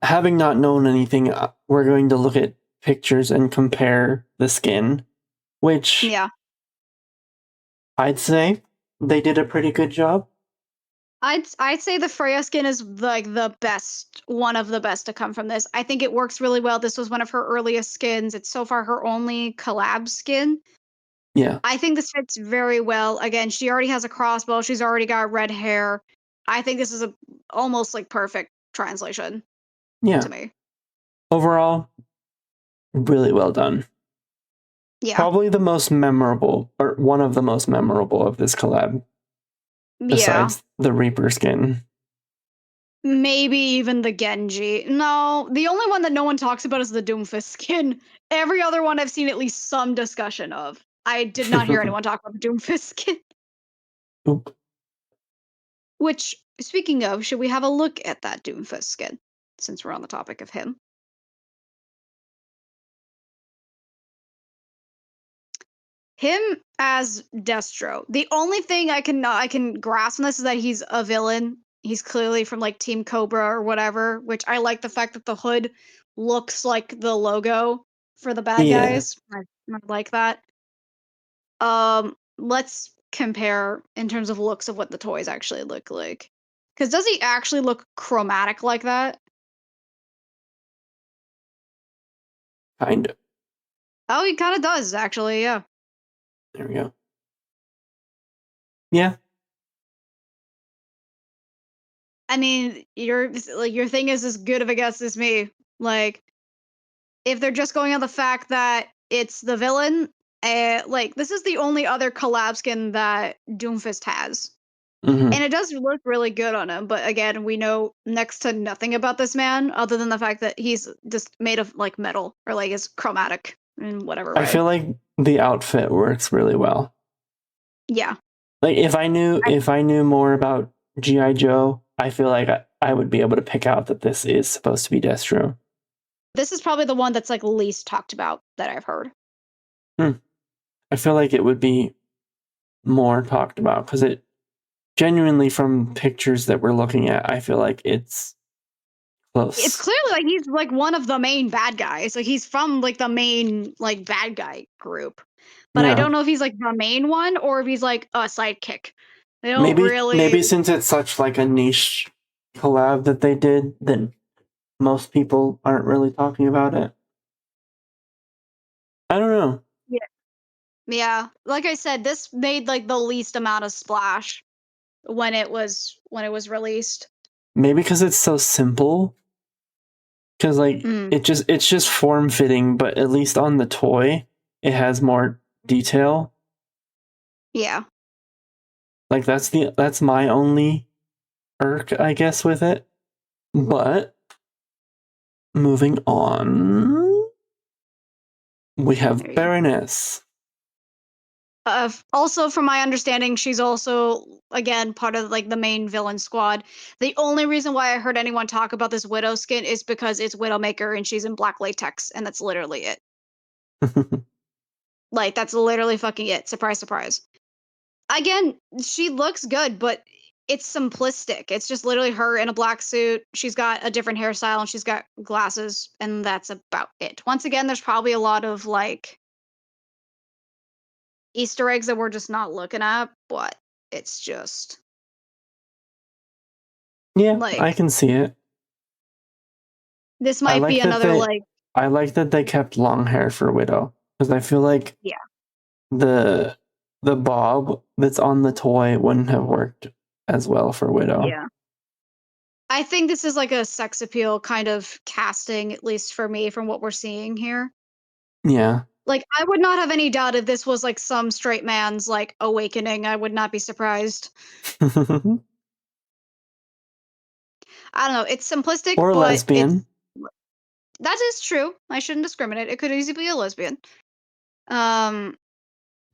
Having not known anything, we're going to look at pictures and compare the skin, which yeah, I'd say they did a pretty good job. I'd say the Freya skin is like the best, one of the best to come from this. I think it works really well. This was one of her earliest skins. It's so far her only collab skin. Yeah. I think this fits very well. Again, she already has a crossbow. She's already got red hair. I think this is a almost like perfect translation to Yeah. me. Overall, really well done. Yeah. Probably the most memorable, or one of the most memorable of this collab, Yeah. besides the Reaper skin. Maybe even the Genji. No, the only one that no one talks about is the Doomfist skin. Every other one I've seen at least some discussion of. I did not hear anyone talk about the Doomfist skin. Oop. Which, speaking of, should we have a look at that Doomfist skin? Since we're on the topic of him. Him as Destro. The only thing I can grasp on this is that he's a villain. He's clearly from like Team Cobra or whatever, which I like the fact that the hood looks like the logo for the bad Yeah. guys. I like that. Let's compare in terms of looks of what the toys actually look like. Cuz does he actually look chromatic like that? Kind of. Oh, he kind of does actually, yeah. There we go. Yeah. I mean, your thing is as good of a guess as me. Like if they're just going on the fact that it's the villain, like this is the only other collab skin that Doomfist has. Mm-hmm. And it does look really good on him, but again, we know next to nothing about this man other than the fact that he's just made of like metal or like is chromatic in whatever I way. feel like the outfit works really well. Yeah. Like if I knew more about GI Joe, I feel like I would be able to pick out that this is supposed to be Destro. This is probably the one that's like least talked about that I've heard. Hmm. I feel like it would be more talked about because it genuinely, from pictures that we're looking at, I feel like it's It's close. clearly like he's like one of the main bad guys. Like he's from like the main like bad guy group. But I Yeah. don't know if he's like the main one or if he's like a sidekick. They don't Maybe really. since it's such like a niche collab that they did, then most people aren't really talking about it. I don't know. Yeah. Yeah. Like I said, this made like the least amount of splash when it was released. Maybe because it's so simple. Because like Mm, it's just form fitting, but at least on the toy, it has more detail. yeah. Like that's my only irk, I guess, with it. But moving on, we have There you go. Baroness. Also, from my understanding, she's also again part of like the main villain squad. The only reason why I heard anyone talk about this Widow skin is because it's Widowmaker and she's in black latex, and that's literally it. Like that's literally fucking it. Surprise, surprise. Again, she looks good, but it's simplistic. It's just literally her in a black suit. She's got a different hairstyle and she's got glasses, and that's about it. Once again, there's probably a lot of like Easter eggs that we're just not looking at, but it's just Yeah, I like can see it. this I might be like that another they like I like that they kept long hair for Widow because I feel like yeah. the the bob that's on the toy wouldn't have worked as well for Widow. Yeah. I think this is like a sex appeal kind of casting, at least for me, from what we're seeing here. Yeah. Like, I would not have any doubt if this was like some straight man's like awakening. I would not be surprised. I don't know. It's simplistic, Or but it's lesbian. that is true. I shouldn't discriminate. It could easily be a lesbian. Um,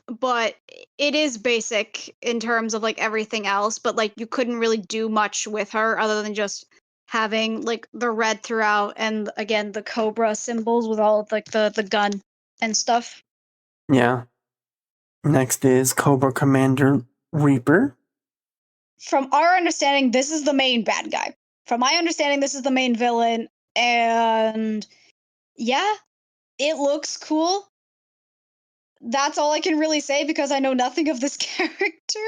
but it is basic in terms of like everything else. But like, you couldn't really do much with her other than just having like the red throughout, and again the cobra symbols with all of like the gun and stuff. Yeah. Next is Cobra Commander Reaper. From our understanding, this is the main bad guy. From my understanding, this is the main villain, and yeah, it looks cool. That's all I can really say because I know nothing of this character.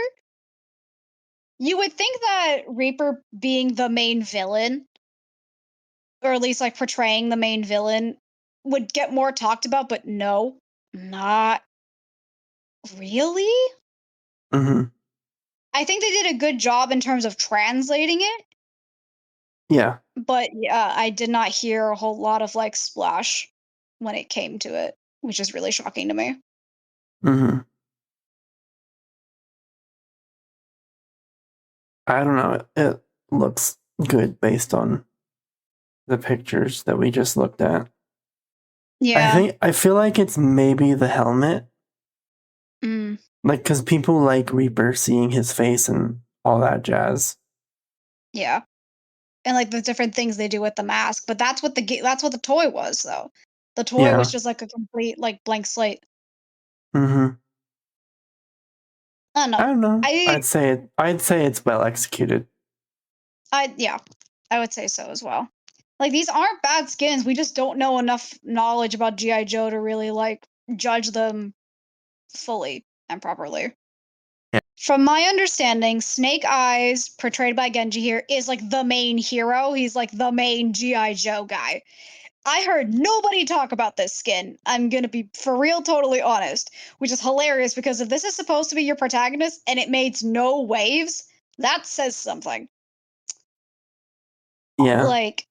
You would think that Reaper being the main villain, or at least like portraying the main villain, would get more talked about, but no, not really. Mm-hmm. I think they did a good job in terms of translating it, Yeah. but yeah, I did not hear a whole lot of like splash when it came to it, which is really shocking to me. Mm-hmm. I don't know. It looks good based on the pictures that we just looked at. Yeah. I feel like it's maybe the helmet. Mm, Like, because people like Reaper seeing his face and all that jazz. yeah. And like the different things they do with the mask, but that's what the toy was though. The toy was Yeah. just like a complete like blank slate. Mm-hmm. I don't I know. don't know. I I'd say it's well executed. yeah, I would say so as well. Like these aren't bad skins. We just don't know enough knowledge about GI Joe to really like judge them fully and properly. Yeah. From my understanding, Snake Eyes, portrayed by Genji here, is like the main hero. He's like the main GI Joe guy. I heard nobody talk about this skin. I'm gonna be for real totally honest, which is hilarious because if this is supposed to be your protagonist and it makes no waves, that says something. Yeah. Like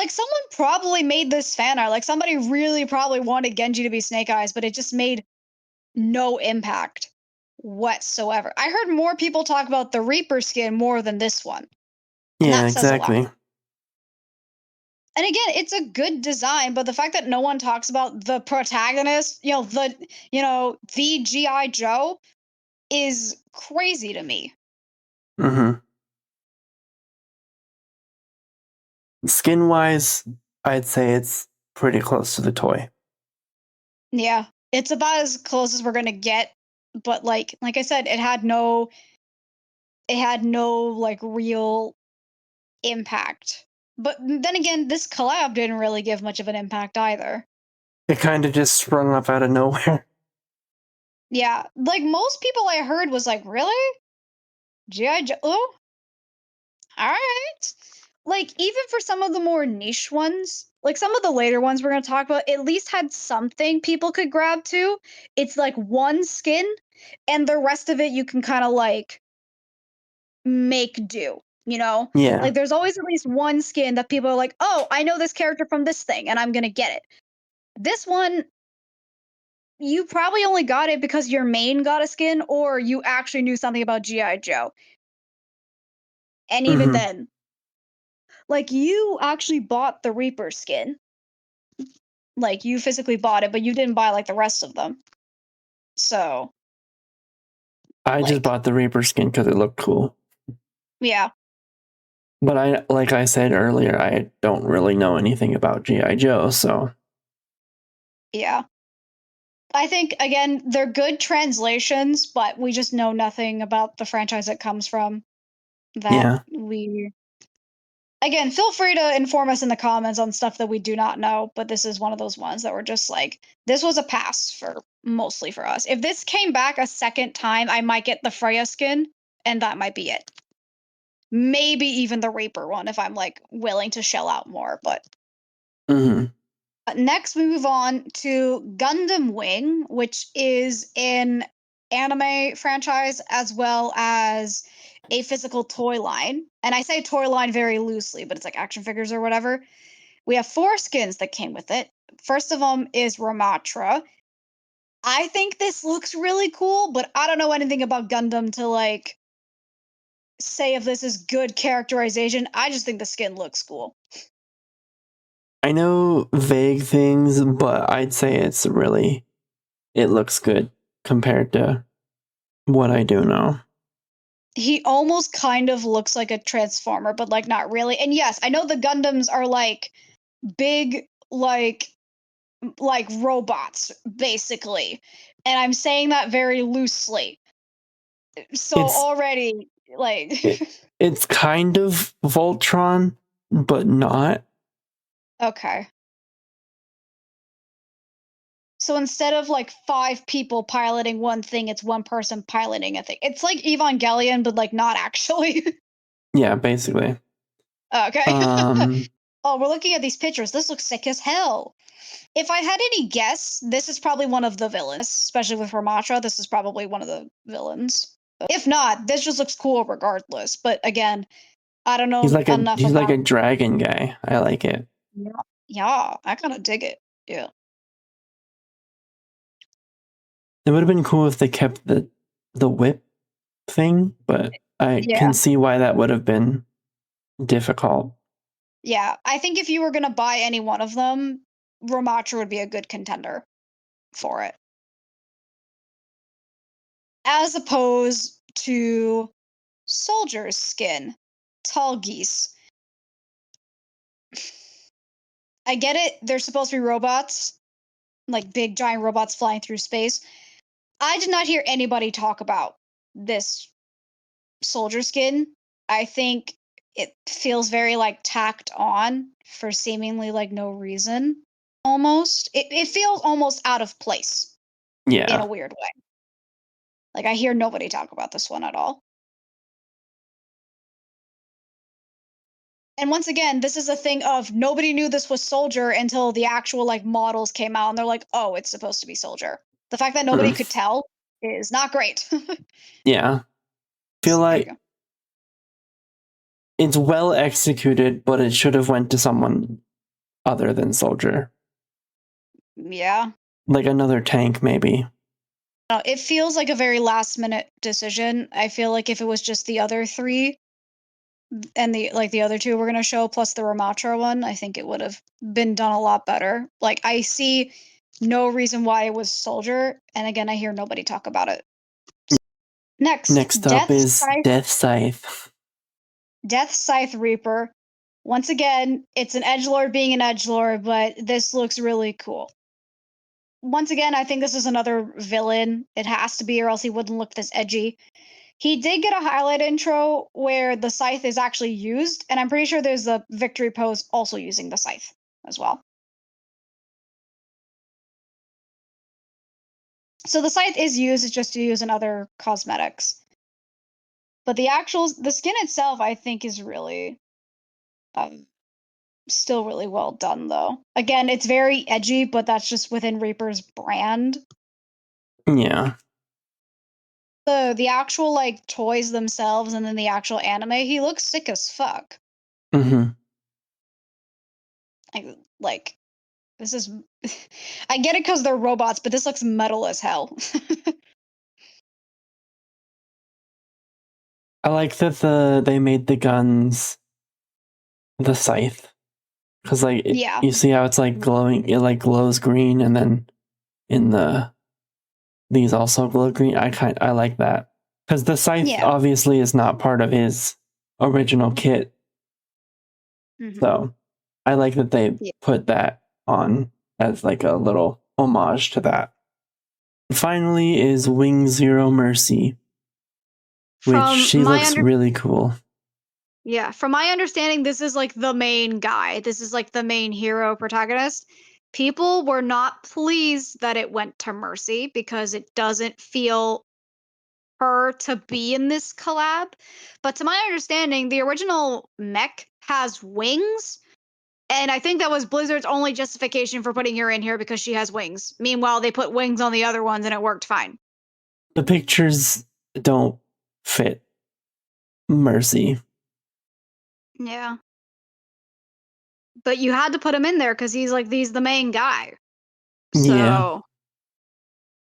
someone probably made this fan art. Like somebody really probably wanted Genji to be Snake Eyes, but it just made no impact whatsoever. I heard more people talk about the Reaper skin more than this one, and Yeah, that says a lot. exactly. And again, it's a good design, but the fact that no one talks about the protagonist, the GI Joe, is crazy to me. Mm-hmm. Skin wise, I'd say it's pretty close to the toy. Yeah, it's about as close as we're gonna get. But like I said, it had no like real impact. But then again, this collab didn't really give much of an impact either. It kind of just sprung up out of nowhere. Yeah, like most people I heard was like, really? GI Joe? Oh, all right. Like even for some of the more niche ones, like some of the later ones we're going to talk about, at least had something people could grab to. It's like one skin and the rest of it you can kind of like make do, you know? Yeah. Like there's always at least one skin that people are like, "Oh, I know this character from this thing and I'm going to get it." This one you probably only got it because your main got a skin or you actually knew something about GI Joe. And even Mm-hmm. then, like you actually bought the Reaper skin. Like you physically bought it, but you didn't buy like the rest of them. So, I just like, bought the Reaper skin because it looked cool. yeah, But like I said earlier, I don't really know anything about GI Joe, so yeah. I think again, they're good translations, but we just know nothing about the franchise it comes from. That yeah. we again, feel free to inform us in the comments on stuff that we do not know, but this is one of those ones that we're just like, this was a pass for mostly for us. If this came back a second time, I might get the Freya skin, and that might be it. Maybe even the Reaper one if I'm like willing to shell out more. But Mm-hmm. next, we move on to Gundam Wing, which is an anime franchise as well as a physical toy line. And I say toy line very loosely, but it's like action figures or whatever. We have 4 skins that came with it. First of them is Ramatra. I think this looks really cool, but I don't know anything about Gundam to like say if this is good characterization. I just think the skin looks cool. I know vague things, but I'd say it looks good compared to what I do know. He almost kind of looks like a transformer, but like not really. And yes, I know the Gundams are like big like robots basically. And I'm saying that very loosely. So It's already like it, it's kind of Voltron, but not. okay. So instead of like 5 people piloting one thing, it's one person piloting a thing. It's like Evangelion, but like not actually. Yeah, basically. Okay. Um, Oh, we're looking at these pictures. This looks sick as hell. If I had any guess, this is probably one of the villains, especially with Ramatra. This is probably one of the villains. If not, this just looks cool regardless. But again, I don't know enough he's like about. a dragon guy. I like it. Yeah, yeah, I kind of dig it. Yeah, It would have been cool if they kept the whip thing, but I yeah, can see why that would have been difficult. yeah. I think if you were gonna buy any one of them, Ramatra would be a good contender for it, as opposed to Soldier's skin, Tall Geese. I get it; they're supposed to be robots, like big giant robots flying through space. I did not hear anybody talk about this soldier skin. I think it feels very like tacked on for seemingly like no reason. Almost. It feels almost out of place in a Yeah. weird way. Like I hear nobody talk about this one at all. And once again, this is a thing of nobody knew this was Soldier until the actual like models came out and they're like, "Oh, it's supposed to be Soldier." The fact that nobody Mm. could tell is not great. Yeah. Feel There you like go. it's well executed, but it should have went to someone other than Soldier. Yeah. Like another tank, maybe. It feels like a very last minute decision. I feel like if it was just the other 3 and the other 2 we're gonna show plus the Ramatra one, I think it would have been done a lot better. Like I see no reason why it was Soldier, and again, I hear nobody talk about it. Next, Next up is Death Scythe. Death Scythe Reaper. Once again, it's an edgelord being an edgelord, but this looks really cool. Once again, I think this is another villain. It has to be, or else he wouldn't look this edgy. He did get a highlight intro where the scythe is actually used, and I'm pretty sure there's a victory pose also using the scythe as well. So the scythe is used, it's just to use in other cosmetics. But the skin itself, I think, is really um, still really well done, though. Again, it's very edgy, but that's just within Reaper's brand. Yeah. The actual like toys themselves, and then the actual anime, he looks sick as fuck. Mm-hmm. Like this is I get it because they're robots, but this looks metal as hell. I like that they made the guns the scythe because Yeah. you see how it's like glowing. It like glows green, and then in these also glow green. I like that because the scythe Yeah. obviously is not part of his original kit. Mhm. So I like that they Yeah. put that on as like a little homage to that. Finally is Wing Zero Mercy, which From she my looks under really cool. Yeah, from my understanding, this is like the main guy. This is like the main hero protagonist. People were not pleased that it went to Mercy because it doesn't feel her to be in this collab. But to my understanding, the original mech has wings. And I think that was Blizzard's only justification for putting her in here because she has wings. Meanwhile, they put wings on the other ones and it worked fine. The pictures don't fit. Mercy. Yeah. But you had to put him in there because he's the main guy. Yeah. So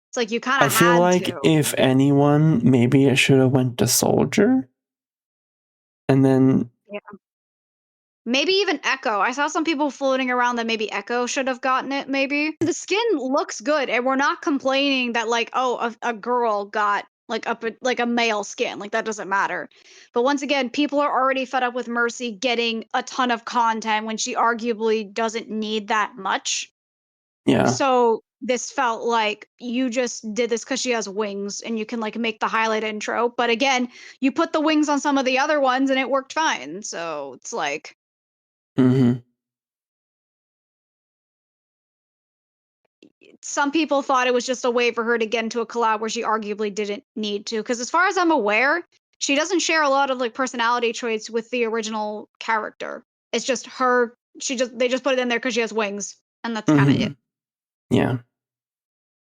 it's like you kind I of feel had like to. if anyone, maybe it should have went to Soldier. And then Yeah. Maybe even Echo. I saw some people floating around that maybe Echo should have gotten it, maybe. The skin looks good, and we're not complaining that, like, oh, a girl got like a male skin. Like, that doesn't matter. But once again, people are already fed up with Mercy getting a ton of content when she arguably doesn't need that much. yeah. So this felt like you just did this because she has wings and you can like make the highlight intro. But again, you put the wings on some of the other ones and it worked fine. So it's like Mm-hmm. some people thought it was just a way for her to get into a collab where she arguably didn't need to. Because as far as I'm aware, she doesn't share a lot of like personality traits with the original character. It's just her. They just put it in there because she has wings, and that's kind of Mm-hmm. it. Yeah.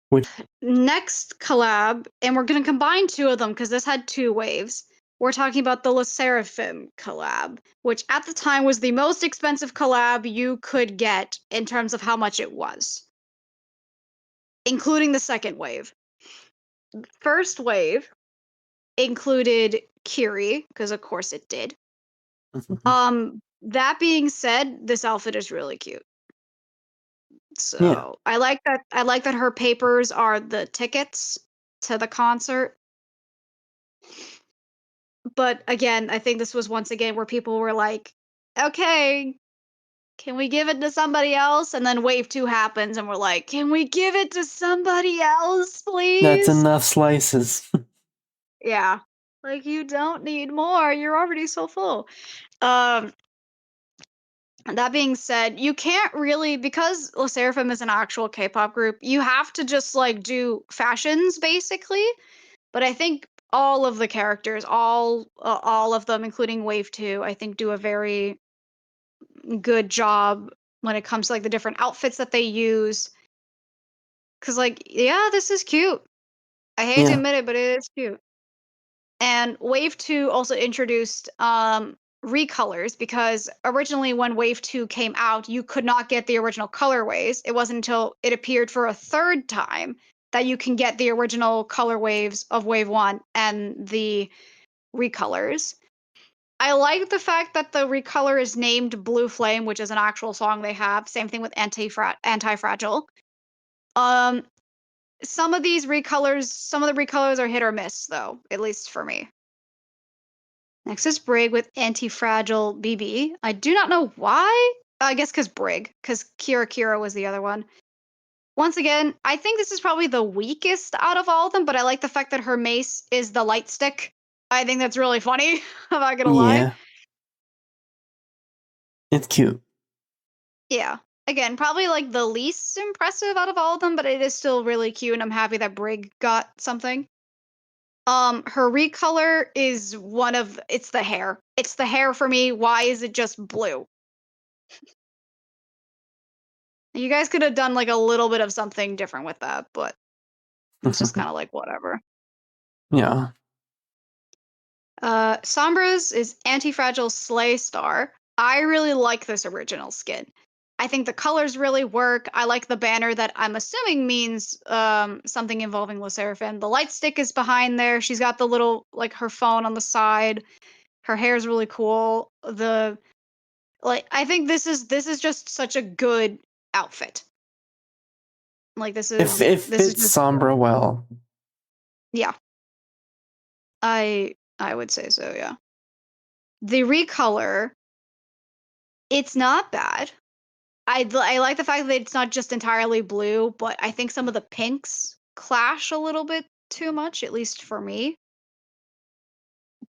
Which Next collab, and we're going to combine two of them because this had two waves. We're talking about the Le Seraphim collab, which at the time was the most expensive collab you could get in terms of how much it was, including the second wave. First wave included Kiri, because of course it did. That being said, this outfit is really cute. yeah. So I like that her papers are the tickets to the concert. But again, I think this was once again where people were like, okay, can we give it to somebody else? And then wave two happens, and we're like, can we give it to somebody else, That's please? enough slices. Yeah. Like, you don't need more. You're already so full. Um, that being said, you can't really, because Le Seraphim is an actual K-pop group, you have to just like do fashions basically. But I think all of the characters, all of them, including Wave Two, I think do a very good job when it comes to like the different outfits that they use. Cause like, yeah, this is cute. I hate to Yeah. admit it, but it is cute. And Wave 2 also introduced recolors because originally when Wave 2 came out, you could not get the original colorways. It wasn't until it appeared for a third time that you can get the original color waves of Wave 1 and the recolors. I like the fact that the recolor is named Blue Flame, which is an actual song they have. Same thing with Anti-Fragile. Um, some of the recolors are hit or miss, though, at least for me. Next is Brig with Anti-Fragile BB. I do not know why. I guess because Kira Kira was the other one. Once again, I think this is probably the weakest out of all of them, but I like the fact that her mace is the light stick. I think that's really funny. I'm not gonna lie. Yeah. It's cute. Yeah. Again, probably like the least impressive out of all of them, but it is still really cute, and I'm happy that Brig got something. Her recolor is it's the hair. It's the hair for me. Why is it just blue? You guys could have done like a little bit of something different with that, but it's just kind of like whatever. yeah. Sombra's is Anti-Fragile Slay Star. I really like this original skin. I think the colors really work. I like the banner that I'm assuming means something involving Le Seraphim. The light stick is behind there. She's got the little like her phone on the side. Her hair is really cool. The like I think this is just such a good outfit. Like It this is fits just Sombra well. yeah. I would say so, yeah. The recolor, it's not bad. I like the fact that it's not just entirely blue, but I think some of the pinks clash a little bit too much, at least for me.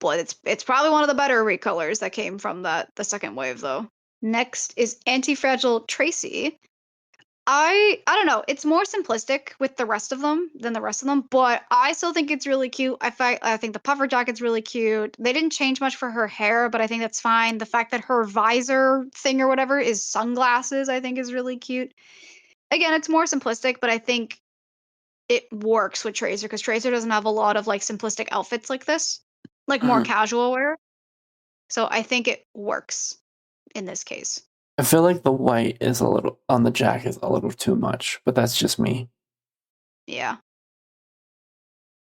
But it's probably one of the better recolors that came from the second wave though. Next is Anti-Fragile Tracy. I don't know. It's more simplistic with the rest of them than the rest of them, but I still think it's really cute. I think the puffer jacket's really cute. They didn't change much for her hair, but I think that's fine. The fact that her visor thing or whatever is sunglasses, I think is really cute. Again, it's more simplistic, but I think it works with Tracer because Tracer doesn't have a lot of like simplistic outfits like this, like more Mhm. casual wear. So I think it works in this case. I feel like the white is a little on the jacket a little too much, but that's just me. Yeah.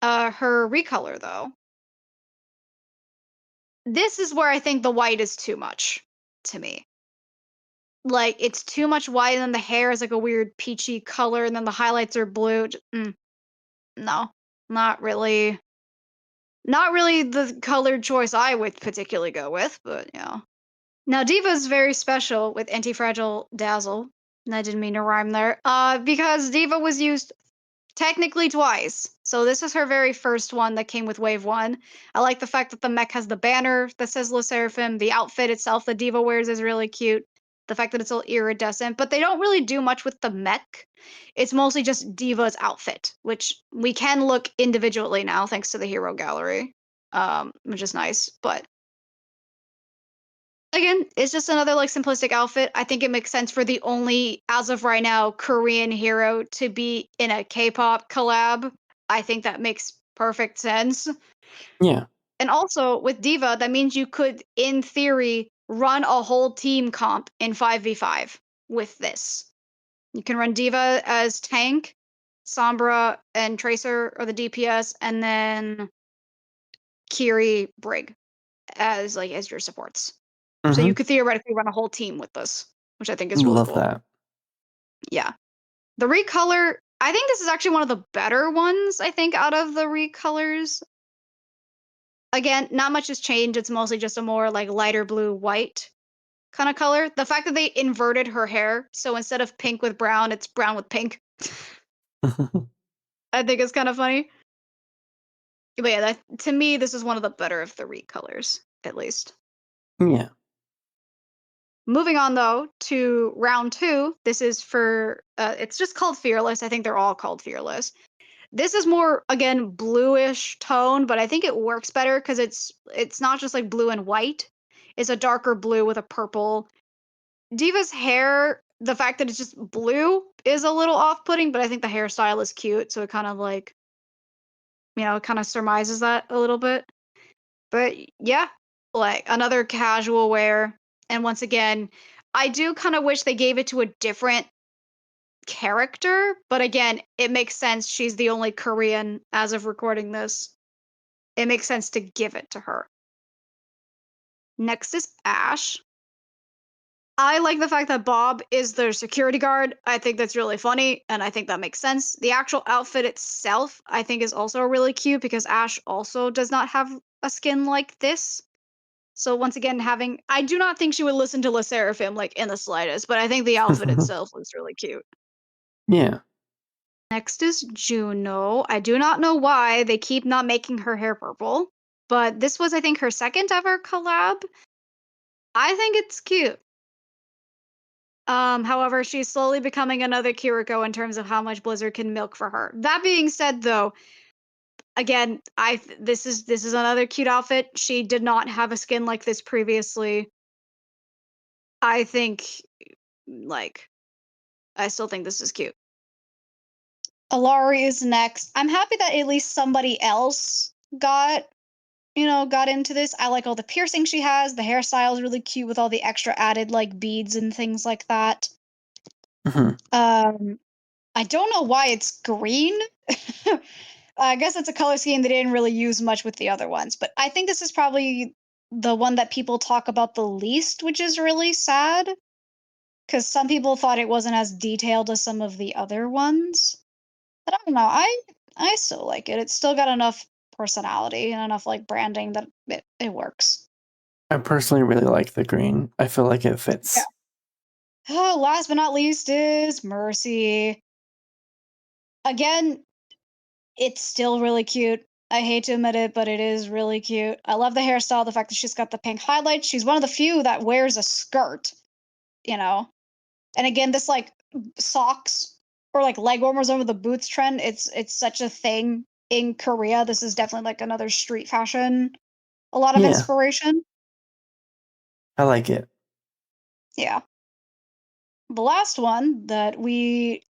Her recolor though. This is where I think the white is too much to me. Like it's too much white, and then the hair is like a weird peachy color, and then the highlights are blue. No, not really. Not really the color choice I would particularly go with, but yeah. Now Diva's very special with Anti-Fragile Dazzle. And I didn't mean to rhyme there. Because Diva was used technically twice. So this is her very first one that came with Wave 1. I like the fact that the mech has the banner that says Le Seraphim. The outfit itself that Diva wears is really cute. The fact that it's all iridescent, but they don't really do much with the mech. It's mostly just Diva's outfit, which we can look individually now thanks to the hero gallery, which is nice. But again, it's just another like simplistic outfit. I think it makes sense for the only, as of right now, Korean hero to be in a K-pop collab. I think that makes perfect sense. Yeah. And also with Diva, that means you could, in theory, run a whole team comp in 5v5 with this. You can run Diva as tank, Sombra and Tracer are the DPS, and then Kiri Brig as your supports. So Mm-hmm. you could theoretically run a whole team with this, which I think is really Love cool. that. Yeah. The recolor, I think this is actually one of the better ones, I think, out of the recolors. Again, not much has changed. It's mostly just a more like lighter blue white kind of color. The fact that they inverted her hair, so instead of pink with brown, it's brown with pink, I think is kind of funny. But yeah, to me, this is one of the better of the recolors, at least. Yeah. Moving on though to round two. This is for it's just called Fearless. I think they're all called Fearless. This is more again bluish tone, but I think it works better because it's not just like blue and white. It's a darker blue with a purple. Diva's hair, the fact that it's just blue is a little off-putting, but I think the hairstyle is cute, so it kind of like, it kind of surmises that a little bit. But yeah, like another casual wear. And once again, I do kind of wish they gave it to a different character, but again, it makes sense. She's the only Korean as of recording this. It makes sense to give it to her. Next is Ash. I like the fact that Bob is their security guard. I think that's really funny, and I think that makes sense. The actual outfit itself, I think, is also really cute because Ash also does not have a skin like this. So once again, I do not think she would listen to Le Seraphim like in the slightest, but I think the outfit itself looks really cute. Yeah. Next is Juno. I do not know why they keep not making her hair purple, but this was, I think, her second ever collab. I think it's cute. However, she's slowly becoming another Kiriko in terms of how much Blizzard can milk for her. That being said, though, again, this is another cute outfit. She did not have a skin like this previously. I think, like, I still think this is cute. Alari is next. I'm happy that at least somebody else got into this. I like all the piercing she has. The hairstyle is really cute with all the extra added like beads and things like that. Mm-hmm. I don't know why it's green. I guess it's a color scheme they didn't really use much with the other ones, but I think this is probably the one that people talk about the least, which is really sad because some people thought it wasn't as detailed as some of the other ones. But I don't know. I still like it. It's still got enough personality and enough like branding that it works. I personally really like the green. I feel like it Yeah. fits. Oh, last but not least is Mercy. Again, it's still really cute. I hate to admit it, but it is really cute. I love the hairstyle, the fact that she's got the pink highlights. She's one of the few that wears a skirt, you know. And again, this like socks or like leg warmers over the boots trend, it's such a thing in Korea. This is definitely like another street fashion, a lot of Yeah. inspiration. I like it. Yeah. The last one that we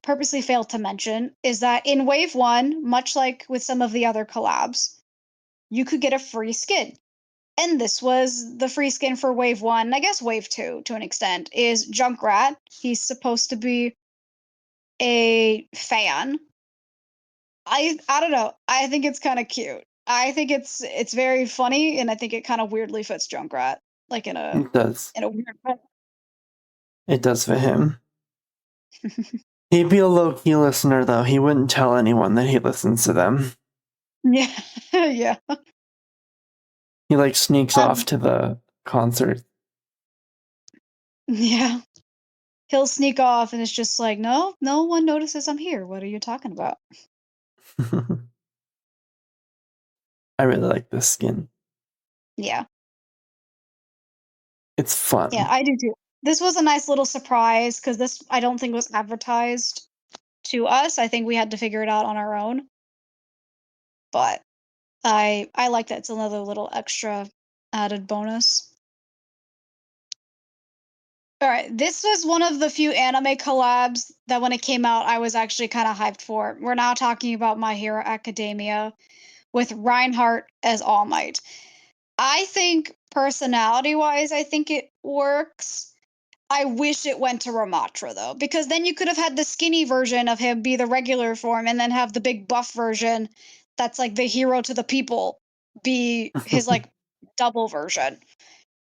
purposely failed to mention is that in Wave 1, much like with some of the other collabs, you could get a free skin. and this was the free skin for wave 1, I guess wave 2 to an extent, is Junkrat. He's supposed to be a fan. I don't know. I think it's kind of cute. I think it's very funny, and I think it kind of weirdly fits Junkrat, like It does. in a weird way. It does for him. He'd be a low key listener, though. He wouldn't tell anyone that he listens to them. Yeah, yeah. He like sneaks off Um, to the concert. yeah. He'll sneak off, and it's just like, no, no one notices I'm here. What are you talking about? I really like this skin. Yeah, It's yeah, fun. I do too. This was a nice little surprise because this I don't think was advertised to us. I think we had to figure it out on our own. But I like that it's another little extra added bonus. All right, this was one of the few anime collabs that when it came out, I was actually kind of hyped for. We're now talking about My Hero Academia with Reinhardt as All Might. I think personality-wise, I think it works. I wish it went to Ramatra though, because then you could have had the skinny version of him be the regular form and then have the big buff version that's like the hero to the people be his like double version.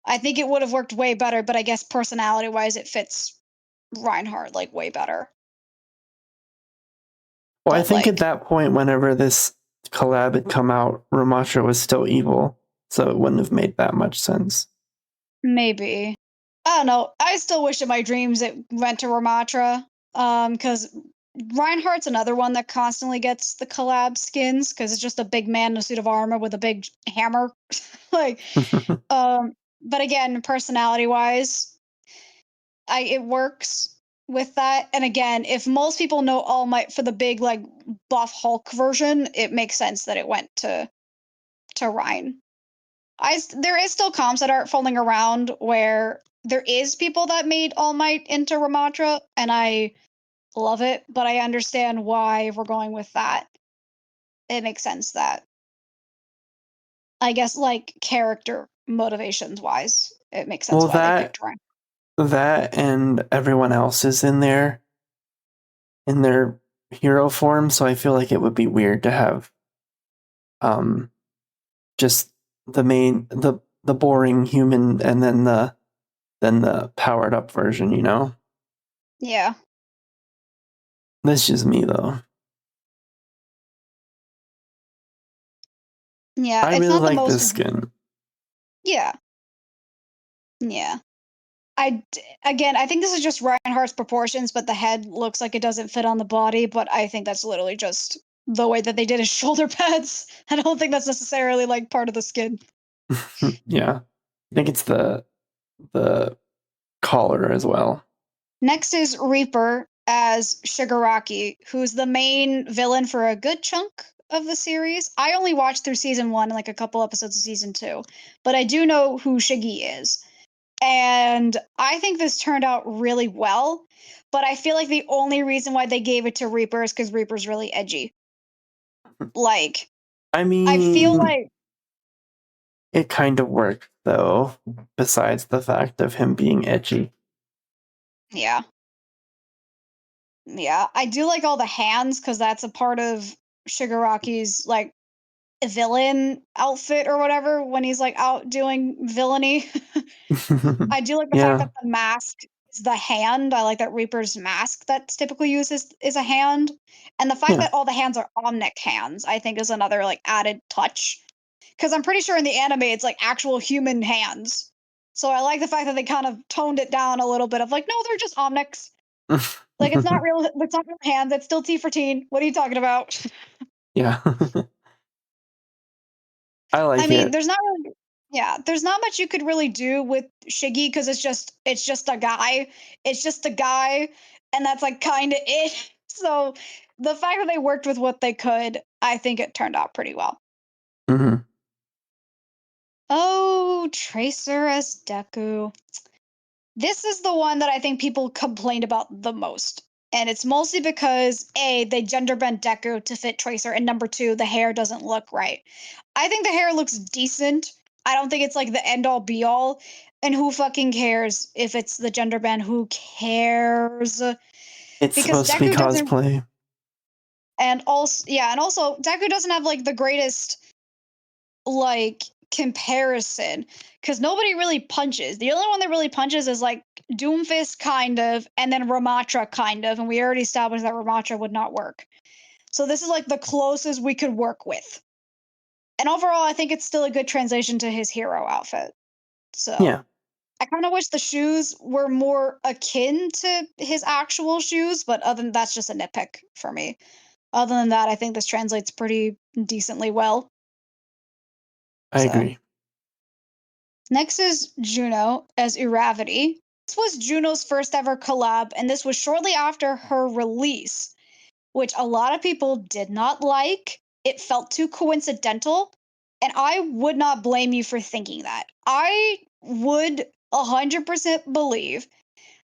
I think it would have worked way better, but I guess personality wise it fits Reinhardt like way better. Well, I But think at like that point, whenever this collab had come out, Ramatra was still evil, so it wouldn't have made that much sense. maybe. I don't know. I still wish in my dreams it went to Ramatra. Because Reinhardt's another one that constantly gets the collab skins because it's just a big man in a suit of armor with a big hammer. like, but again, personality wise, I it works with that. And again, if most people know All Might for the big like buff Hulk version, it makes sense that it went to Ryan. There is still comps that are folding around where there is people that made All Might into Ramatra, and I love it, but I understand why we're going with that. It makes sense that I guess like character motivations wise, it makes sense Well, why they that picked Ryan. that and everyone else is in there in their hero form, so I feel like it would be weird to have um just the boring human and then the powered up version, you know? Yeah. That's just me though. Yeah, I it's really not the like most this skin. yeah. Yeah. Again, I think this is just Reinhardt's proportions, but the head looks like it doesn't fit on the body, but I think that's literally just the way that they did his shoulder pads. I don't think that's necessarily like part of the skin. Yeah. I think it's the collar as well. Next is Reaper as Shigaraki, who's the main villain for a good chunk of the series. I only watched through season 1 and like a couple episodes of season 2, but I do know who Shiggy is. And I think this turned out really well, but I feel like the only reason why they gave it to Reaper is because Reaper's really edgy. Like, I I feel mean, like, it kind of worked though, besides the fact of him being edgy. yeah, yeah. I do like all the hands because that's a part of Shigaraki's like villain outfit or whatever when he's like out doing villainy. I do like the fact Yeah. that the mask is the hand. I like that Reaper's mask that's typically used is a hand. And the fact Yeah. that all the hands are Omnic hands, I think is another like added touch. Because I'm pretty sure in the anime it's like actual human hands. So I like the fact that they kind of toned it down a little bit of like, no, they're just Omnics. Like it's not real hands, it's still T for teen. What are you talking about? Yeah. I I like mean, it. there's not really yeah, there's not much you could really do with Shiggy because it's just a guy. It's just a guy, and that's like kind of it. So the fact that they worked with what they could, I think it turned out pretty well. Hmm. Oh, Tracer as Deku. This is the one that I think people complained about the most. And it's mostly because A, they gender bent Deku to fit Tracer, and number two, the hair doesn't look right. I think the hair looks decent. I don't think it's like the end all be all. And who fucking cares if it's the gender band? Who cares? It's Because supposed to be Deku doesn't, cosplay. and also, yeah, and also Deku doesn't have like the greatest like comparison because nobody really punches. The only one that really punches is like Doomfist kind of, and then Ramatra kind of, and we already established that Ramatra would not work. So this is like the closest we could work with. And overall, I think it's still a good translation to his hero outfit. So Yeah, I kind of wish the shoes were more akin to his actual shoes, but other than that's just a nitpick for me. Other than that, I think this translates pretty decently well. I So agree. next is Juno as Uravity. This was Juno's first ever collab, and this was shortly after her release, which a lot of people did not like. It felt too coincidental, and I would not blame you for thinking that. I would 100% believe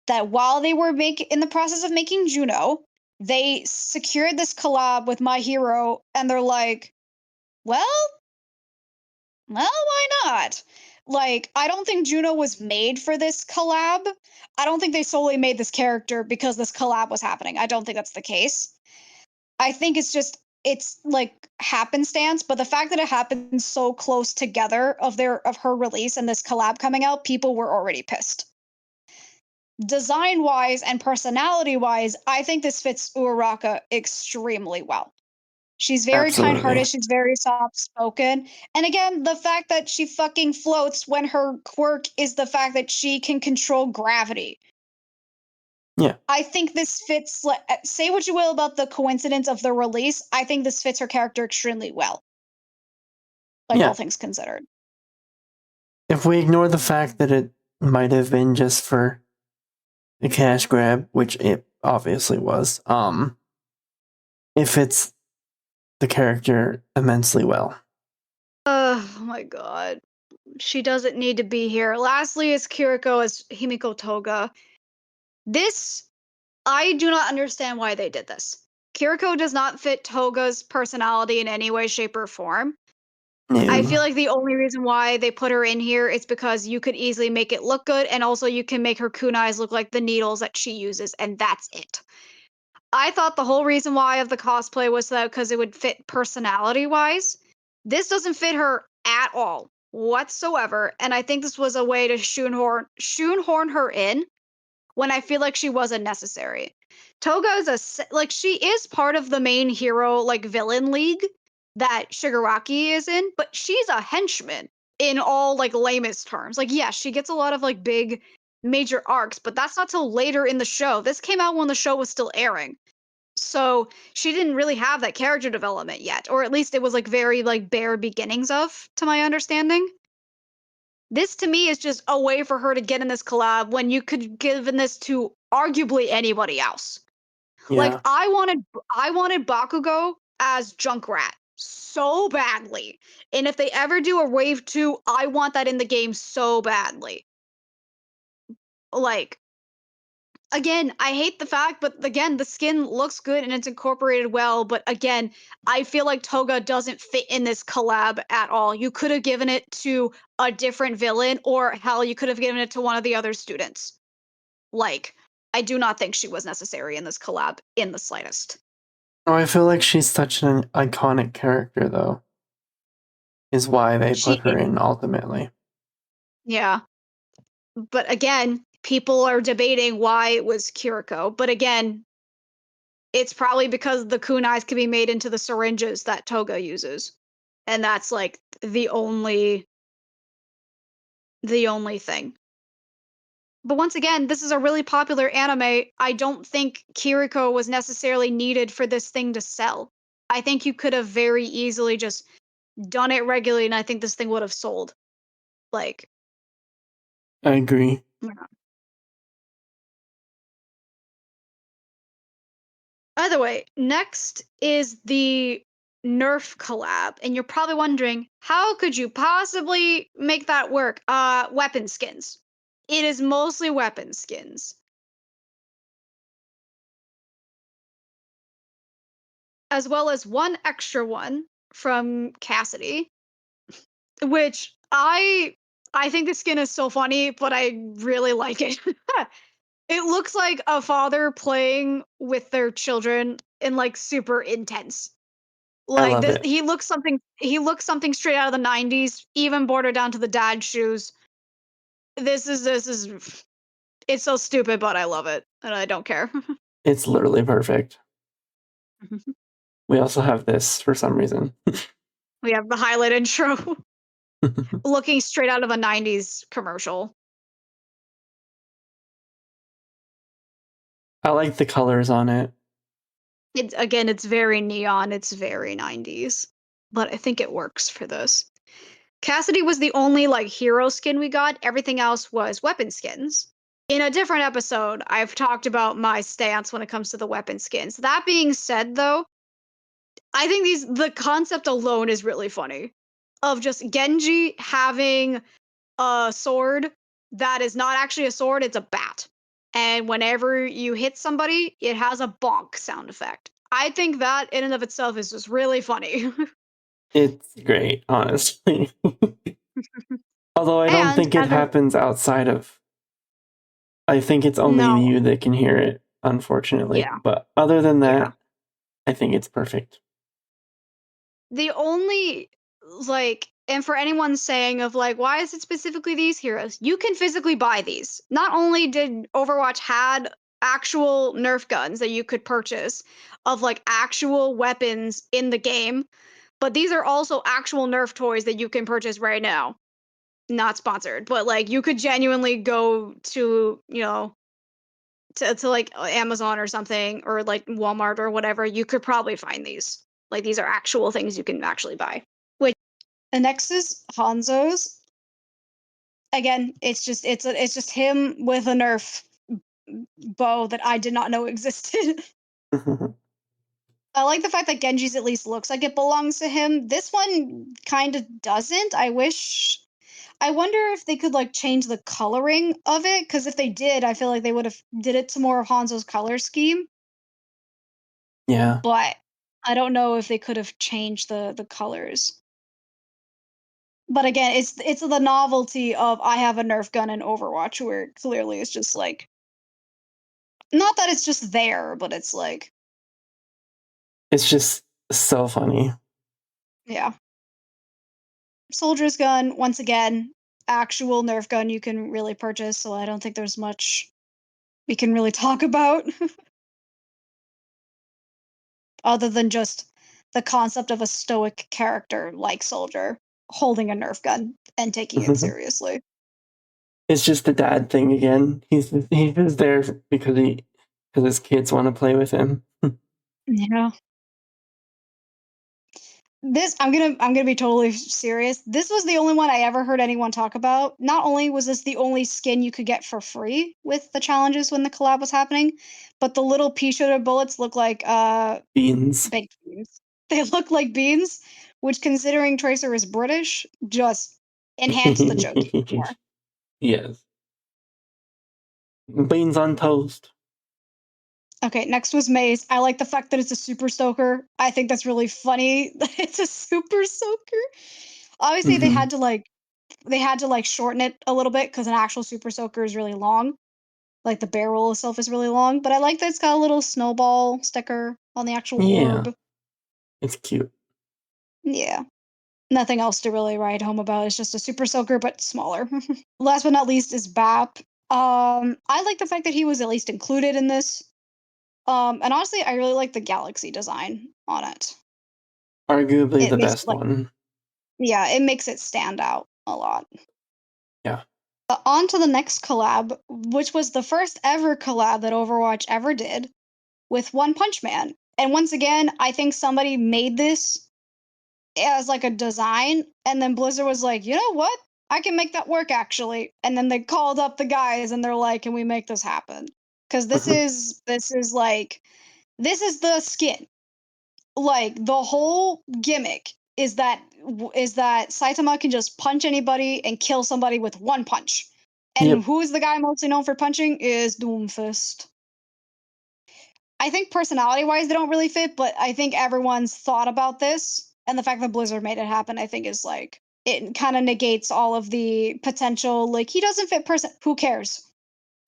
that while they were in the process of making Juno, they secured this collab with My Hero, and they're like, well, why not? Like, I don't think Juno was made for this collab. I don't think they solely made this character because this collab was happening. I don't think that's the case. I think it's like happenstance, but the fact that it happened so close together of her release and this collab coming out, people were already pissed. Design wise and personality wise, I think this fits Uraraka extremely well. She's very Absolutely. kind-hearted, she's very soft-spoken, and again, the fact that she fucking floats when her quirk is the fact that she can control gravity. Yeah, I think this fits say what you will about the coincidence of the release, I think this fits her character extremely well, like all yeah. things considered. If we ignore the fact that it might have been just for a cash grab, which it obviously was, it fits the character immensely well. Oh my god. She doesn't need to be here. Lastly is Kiriko as Himiko Toga. This I do not understand why they did this. Kiriko does not fit Toga's personality in any way, shape, or form. I feel No. like the only reason why they put her in here is because you could easily make it look good, and also you can make her kunais look like the needles that she uses, and that's it. I thought the whole reason why of the cosplay was that because it would fit personality wise. This doesn't fit her at all whatsoever, and I think this was a way to shoehorn her in when I feel like she wasn't necessary. Toga is like she is part of the main hero like villain league that Shigaraki is in, but she's a henchman in all like lamest terms. Like yeah, she gets a lot of like big major arcs, but that's not till later in the show. This came out when the show was still airing. So she didn't really have that character development yet, or at least it was like very like bare beginnings of, to my understanding. This to me is just a way for her to get in this collab when you could given this to arguably anybody else. Like Yeah. I wanted Bakugo as Junkrat so badly. And if they ever do a Wave 2, I want that in the game so badly. Like again, I hate the fact, but again, the skin looks good and it's incorporated well. But again, I feel like Toga doesn't fit in this collab at all. You could have given it to a different villain, or hell, you could have given it to one of the other students. Like, I do not think she was necessary in this collab in the slightest. Oh, I feel like she's such an iconic character, though, is why they She, put her in ultimately. yeah. But again, people are debating why it was Kiriko. But again, it's probably because the kunais can be made into the syringes that Toga uses. And that's like the only thing. But once again, this is a really popular anime. I don't think Kiriko was necessarily needed for this thing to sell. I think you could have very easily just done it regularly and I think this thing would have sold. Like, I agree. yeah. Either way, next is the Nerf collab, and you're probably wondering, how could you possibly make that work? Weapon skins. It is mostly weapon skins, as well as one extra one from Cassidy, which I I think the skin is so funny, but I really like it. It looks like a father playing with their children in, like, super intense. I Like, love this it. he looks something straight out of the '90s, even bordered down to the dad shoes. This is it's so stupid, but I love it, and I don't care. It's literally perfect. We also have this for some reason. We have the highlight intro looking straight out of a '90s commercial. I like the colors on it. It's very neon, it's very '90s, but I think it works for this. Cassidy was the only, like, hero skin we got, everything else was weapon skins. In a different episode, I've talked about my stance when it comes to the weapon skins. That being said, though, I think the concept alone is really funny, of just Genji having a sword that is not actually a sword, it's a bat. And whenever you hit somebody, it has a bonk sound effect. I think that in and of itself is just really funny. It's great, honestly. Although I don't And think it as a happens outside of. I think it's only no, you that can hear it, unfortunately. yeah, But other than yeah. that, I think it's perfect. The only like and for anyone saying of like, why is it specifically these heroes? You can physically buy these. Not only did Overwatch had actual Nerf guns that you could purchase of like actual weapons in the game, but these are also actual Nerf toys that you can purchase right now. Not sponsored, but like you could genuinely go to, to like Amazon or something or like Walmart or whatever, you could probably find these. Like these are actual things you can actually buy. Which the next is Hanzo's. Again, it's just him with a Nerf bow that I did not know existed. I like the fact that Genji's at least looks like it belongs to him. This one kind of doesn't. I wonder if they could like change the coloring of it because if they did, I feel like they would have did it to more of Hanzo's color scheme. Yeah. But I don't know if they could have changed the colors. But again, it's the novelty of I have a Nerf gun in Overwatch where clearly it's just like not that it's just there, but it's like It's just so funny. yeah. Soldier's gun, once again, actual Nerf gun you can really purchase, so I don't think there's much we can really talk about other than just the concept of a stoic character like Soldier holding a Nerf gun and taking it seriously. It's just the dad thing again. He's there because his kids want to play with him. Yeah. This I'm gonna be totally serious. This was the only one I ever heard anyone talk about. Not only was this the only skin you could get for free with the challenges when the collab was happening, but the little pea shooter bullets look like Beans. baked beans. They look like beans, which considering Tracer is British, just enhanced the joke even more. Yes. Beans on toast. Okay, next was Maze. I like the fact that it's a super soaker. I think that's really funny that it's a super soaker. Obviously, Hmm. they had to like shorten it a little bit because an actual super soaker is really long. Like the barrel itself is really long, but I like that it's got a little snowball sticker on the actual Yeah, orb. it's cute. Yeah. Nothing else to really write home about. It's just a super soaker, but smaller. Last but not least is Bap. I like the fact that he was at least included in this. And honestly, I really like the galaxy design on it. Arguably It the makes best like one. yeah, it makes it stand out a lot. Yeah. On to the next collab, which was the first ever collab that Overwatch ever did with One Punch Man. And once again, I think somebody made this as like a design, and then Blizzard was like, you know what? I can make that work actually. And then they called up the guys and they're like, can we make this happen? Because this is the skin. Like the whole gimmick is that Saitama can just punch anybody and kill somebody with one punch. And Yep. who is the guy mostly known for punching is Doomfist. I think personality wise they don't really fit, but I think everyone's thought about this and the fact that Blizzard made it happen, I think is like it kind of negates all of the potential. Like he doesn't fit person. Who cares?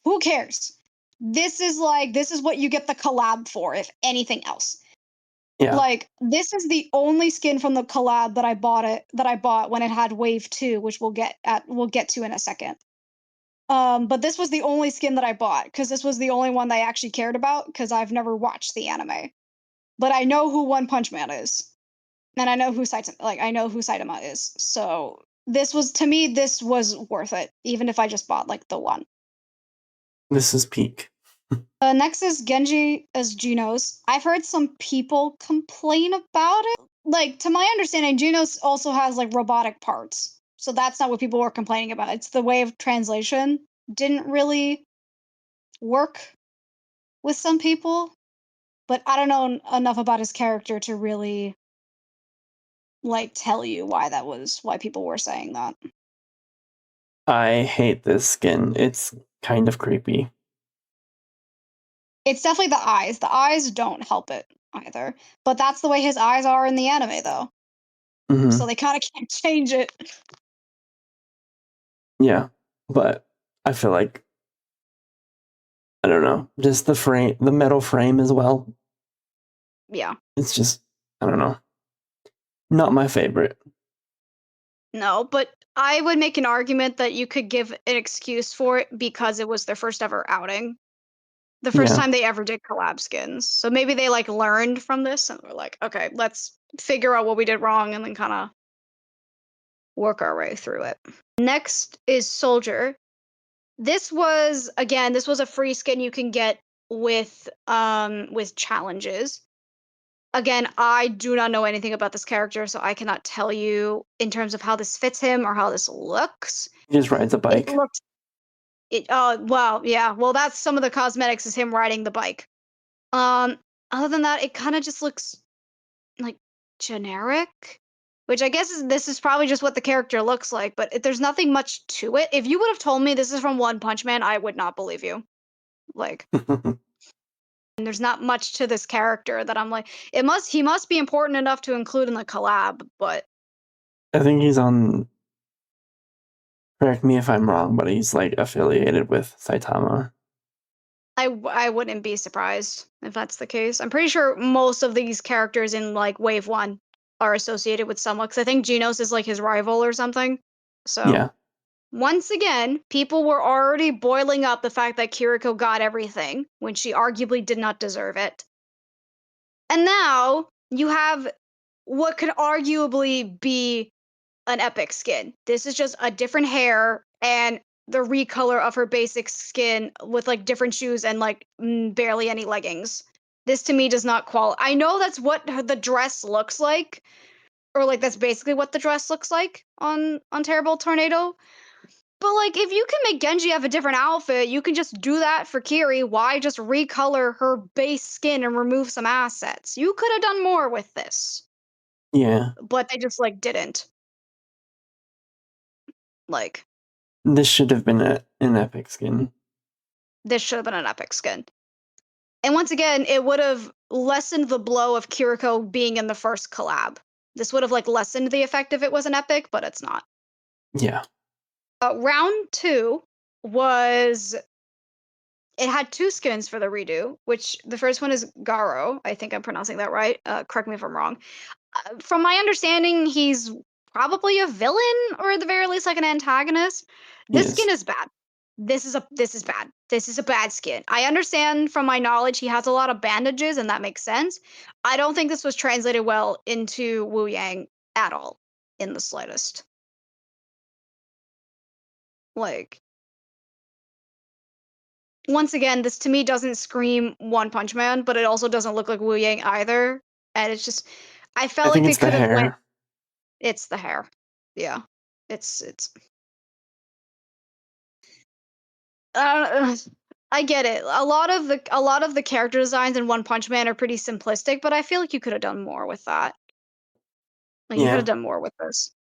Who cares? This is what you get the collab for, if anything else. Yeah. Like this is the only skin from the collab that I bought when it had wave 2, which we'll get to in a second. But this was the only skin that I bought because this was the only one that I actually cared about because I've never watched the anime. But I know who One Punch Man is. And I know who Saitama is. So this was to me this was worth it, even if I just bought like the one. This is peak. Next is Genji as Genos. I've heard some people complain about it. Like, to my understanding, Genos also has like robotic parts. So that's not what people were complaining about. It's the way of translation didn't really work with some people. But I don't know enough about his character to really like tell you why people were saying that. I hate this skin. It's kind of creepy. It's definitely the eyes. The eyes don't help it either. But that's the way his eyes are in the anime though. So Hmm. they kind of can't change it. Yeah, but I feel like I don't know, just the frame, the metal frame as well. Yeah. It's just I don't know, not my favorite. No, but I would make an argument that you could give an excuse for it because it was their first ever outing. The first Yeah, time they ever did collab skins. So maybe they like learned from this and were like, okay, let's figure out what we did wrong and then kind of work our way through it. Next is Soldier. This was a free skin you can get with challenges. Again, I do not know anything about this character, so I cannot tell you in terms of how this fits him or how this looks. he just rides a It bike. looked it well, yeah. Well, that's some of the cosmetics is him riding the bike. Um Other than that, it kind of just looks like generic, which I guess this is probably just what the character looks like, but there's nothing much to it. If you would have told me this is from One Punch Man, I would not believe you. Like, and there's not much to this character that I'm like, he must be important enough to include in the collab, but I think he's on. Correct me if I'm wrong, but he's like affiliated with Saitama. I wouldn't be surprised if that's the case. I'm pretty sure most of these characters in like Wave 1 are associated with someone, because I think Genos is like his rival or something. So, Yeah, once again, people were already boiling up the fact that Kiriko got everything when she arguably did not deserve it. And now you have what could arguably be an epic skin. This is just a different hair and the recolor of her basic skin with like different shoes and like barely any leggings. This to me does not qualify. I know that's what the dress looks like, or like that's basically what the dress looks like on Terrible Tornado. But like if you can make Genji have a different outfit, you can just do that for Kiri. Why just recolor her base skin and remove some assets? You could have done more with this, yeah. but they just like didn't. Like This should have been an epic skin. this should have been an epic skin. And once again, it would have lessened the blow of Kiriko being in the first collab. This would have like lessened the effect if it was an epic, but it's not. Yeah, Round 2 was it had two skins for the redo, which the first one is Garo. I think I'm pronouncing that right. Correct me if I'm wrong. From my understanding, he's probably a villain or at the very least like an antagonist. he This skin is. is bad. This is bad. This is a bad skin. I understand from my knowledge he has a lot of bandages and that makes sense. I don't think this was translated well into Wu Yang at all in the slightest. Like once again, this to me doesn't scream One Punch Man, but it also doesn't look like Wu Yang either. And it's just I I felt like think they it's the could have went hair. it's the hair. Yeah. It's uh, I get it. A lot of the character designs in One Punch Man are pretty simplistic, but I feel like you could have done more with that. Like you could have Yeah, done more with this.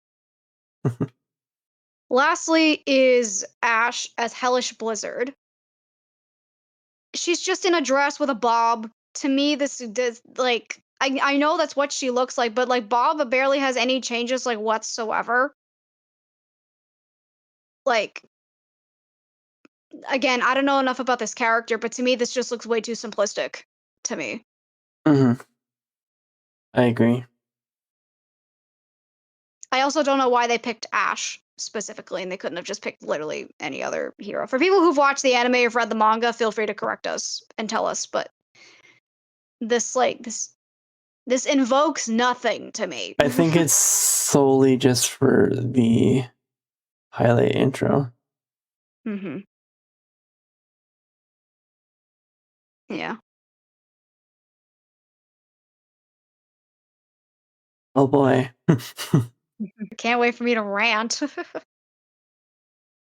Lastly is Ash as Hellish Blizzard. She's just in a dress with a bob. To me, this like I know that's what she looks like, but like Bob barely has any changes like whatsoever. like, again, I don't know enough about this character, but to me, this just looks way too simplistic to me. Mm-hmm. I agree. I also don't know why they picked Ash specifically, and they couldn't have just picked literally any other hero. For people who've watched the anime or read the manga, feel free to correct us and tell us, but this invokes nothing to me. I think it's solely just for the highlight intro. Mm-hmm. Yeah. Oh boy. Can't wait for me to rant.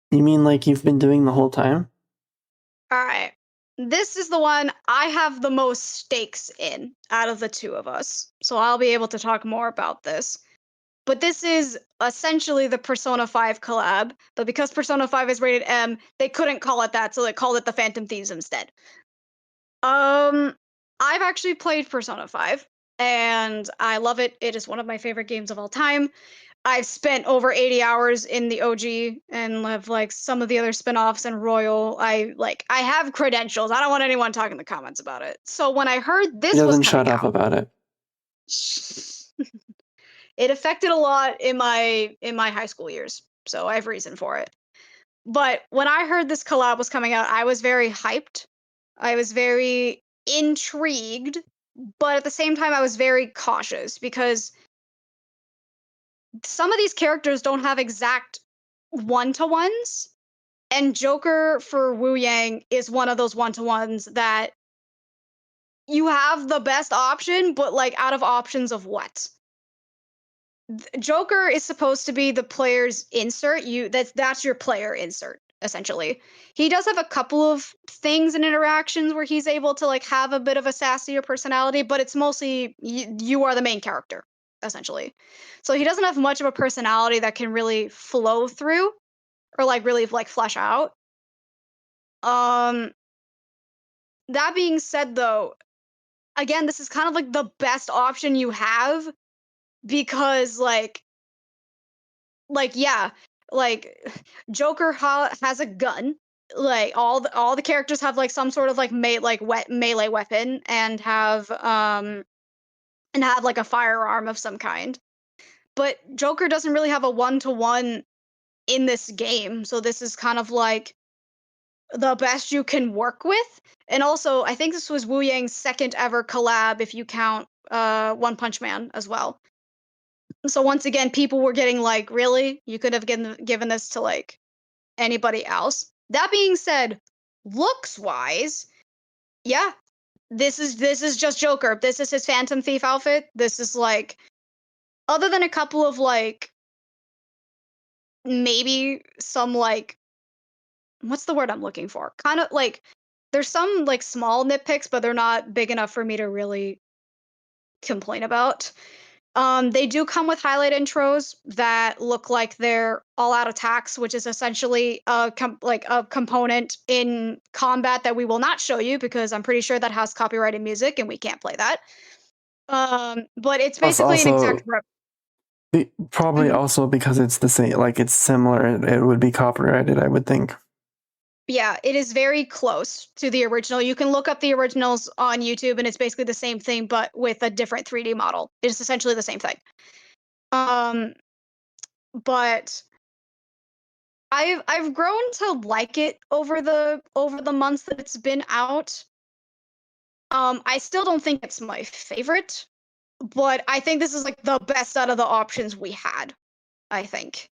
You mean like you've been doing the whole time? All right. This is the one I have the most stakes in out of the two of us. So I'll be able to talk more about this. But this is essentially the Persona 5 collab. But because Persona 5 is rated M, they couldn't call it that, so they called it the Phantom Thieves instead. Um, I've actually played Persona 5 and I love it. It is one of my favorite games of all time. I've spent over 80 hours in the OG and have like some of the other spin-offs and Royal. I have credentials. I don't want anyone talking in the comments about it. So when I heard He this was doesn't coming shut up out, about it. it affected a lot in my high school years. So I have reason for it. But when I heard this collab was coming out, I was very hyped. I was very intrigued, but at the same time I was very cautious because some of these characters don't have exact one-to-ones. And Joker for Wu Yang is one of those one-to-ones that you have the best option, but like out of options of what? Joker is supposed to be the player's insert. That's your player insert essentially. He does have a couple of things and interactions where he's able to like have a bit of a sassier personality, but it's mostly you are the main character essentially. So he doesn't have much of a personality that can really flow through or like really like flesh out. Um that being said though, again, this is kind of like the best option you have because yeah, like Joker has a gun. Like all the characters have like some sort of like melee weapon and have like a firearm of some kind. But Joker doesn't really have a one-to-one in this game, so this is kind of like the best you can work with. And also, I think this was Wu Yang's second ever collab if you count One Punch Man as well. So once again, people were getting like, really? You could have given this to like anybody else. That being said, looks wise, yeah, this is just Joker. This is his Phantom Thief outfit. This is like other than a couple of like maybe some like what's the word I'm looking for? Kind of like there's some like small nitpicks, but they're not big enough for me to really complain about. They do come with highlight intros that look like they're all-out attacks, which is essentially like a component in combat that we will not show you because I'm pretty sure that has copyrighted music and we can't play that. But it's Plus, basically an exact also probably Mhm. also because it's the same, like it's similar. It would be copyrighted, I would think. Yeah, it is very close to the original. You can look up the originals on YouTube and it's basically the same thing but with a different 3D model. It's essentially the same thing. Um, but I've grown to like it over the months that it's been out. I still don't think it's my favorite, but I think this is like the best out of the options we had, I think.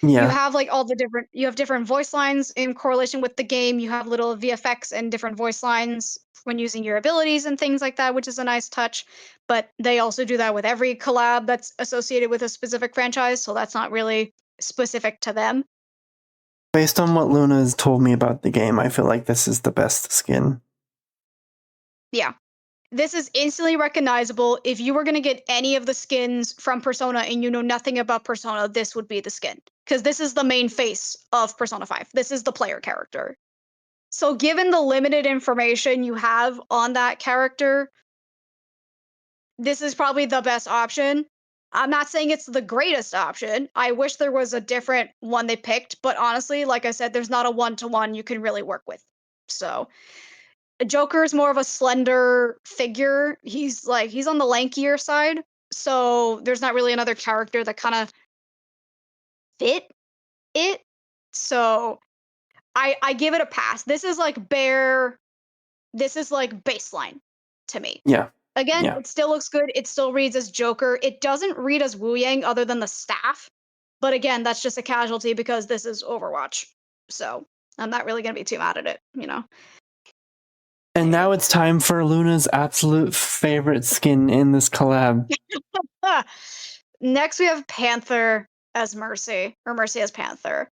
You Yeah. have like all the different you have different voice lines in correlation with the game. You have little VFX and different voice lines when using your abilities and things like that, which is a nice touch. But they also do that with every collab that's associated with a specific franchise, so that's not really specific to them. Based on what Luna has told me about the game, I feel like this is the best skin. Yeah. This is instantly recognizable. If you were going to get any of the skins from Persona and you know nothing about Persona, this would be the skin. Because this is the main face of Persona 5. This is the player character. So, given the limited information you have on that character, this is probably the best option. I'm not saying it's the greatest option. I wish there was a different one they picked, but honestly, like I said, there's not a one-to-one you can really work with. So, Joker is more of a slender figure. He's on the lankier side, so there's not really another character that kind of fit it. So, I give it a pass. This is like baseline to me. Yeah. Again, Yeah. it still looks good. It still reads as Joker. It doesn't read as Wu Yang other than the staff. But again, that's just a casualty because this is Overwatch. So I'm not really going to be too mad at it, you know? And Anyway. now it's time for Luna's absolute favorite skin in this collab. Ah. Next, we have Panther as Mercy, or Mercy as Panther.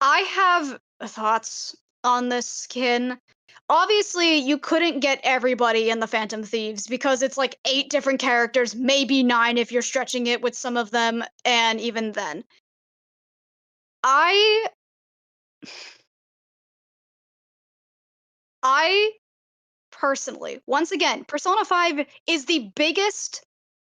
I have thoughts on this skin. Obviously, you couldn't get everybody in the Phantom Thieves because it's like 8 different characters, maybe 9 if you're stretching it with some of them, and even then. I I personally, once again, Persona 5 is the biggest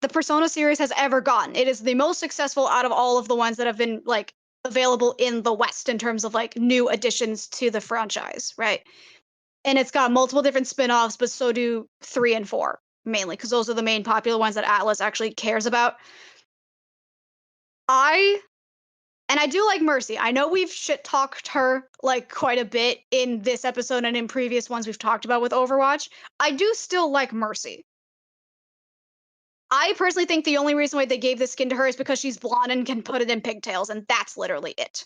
the Persona series has ever gotten. It is the most successful out of all of the ones that have been like available in the West in terms of like new additions to the franchise, right? And it's got multiple different spin-offs, but so do 3 and 4 mainly because those are the main popular ones that Atlas actually cares about. I and I do like Mercy. I know we've shit talked her like quite a bit in this episode and in previous ones we've talked about with Overwatch. I do still like Mercy. I personally think the only reason why they gave this skin to her is because she's blonde and can put it in pigtails, and that's literally it.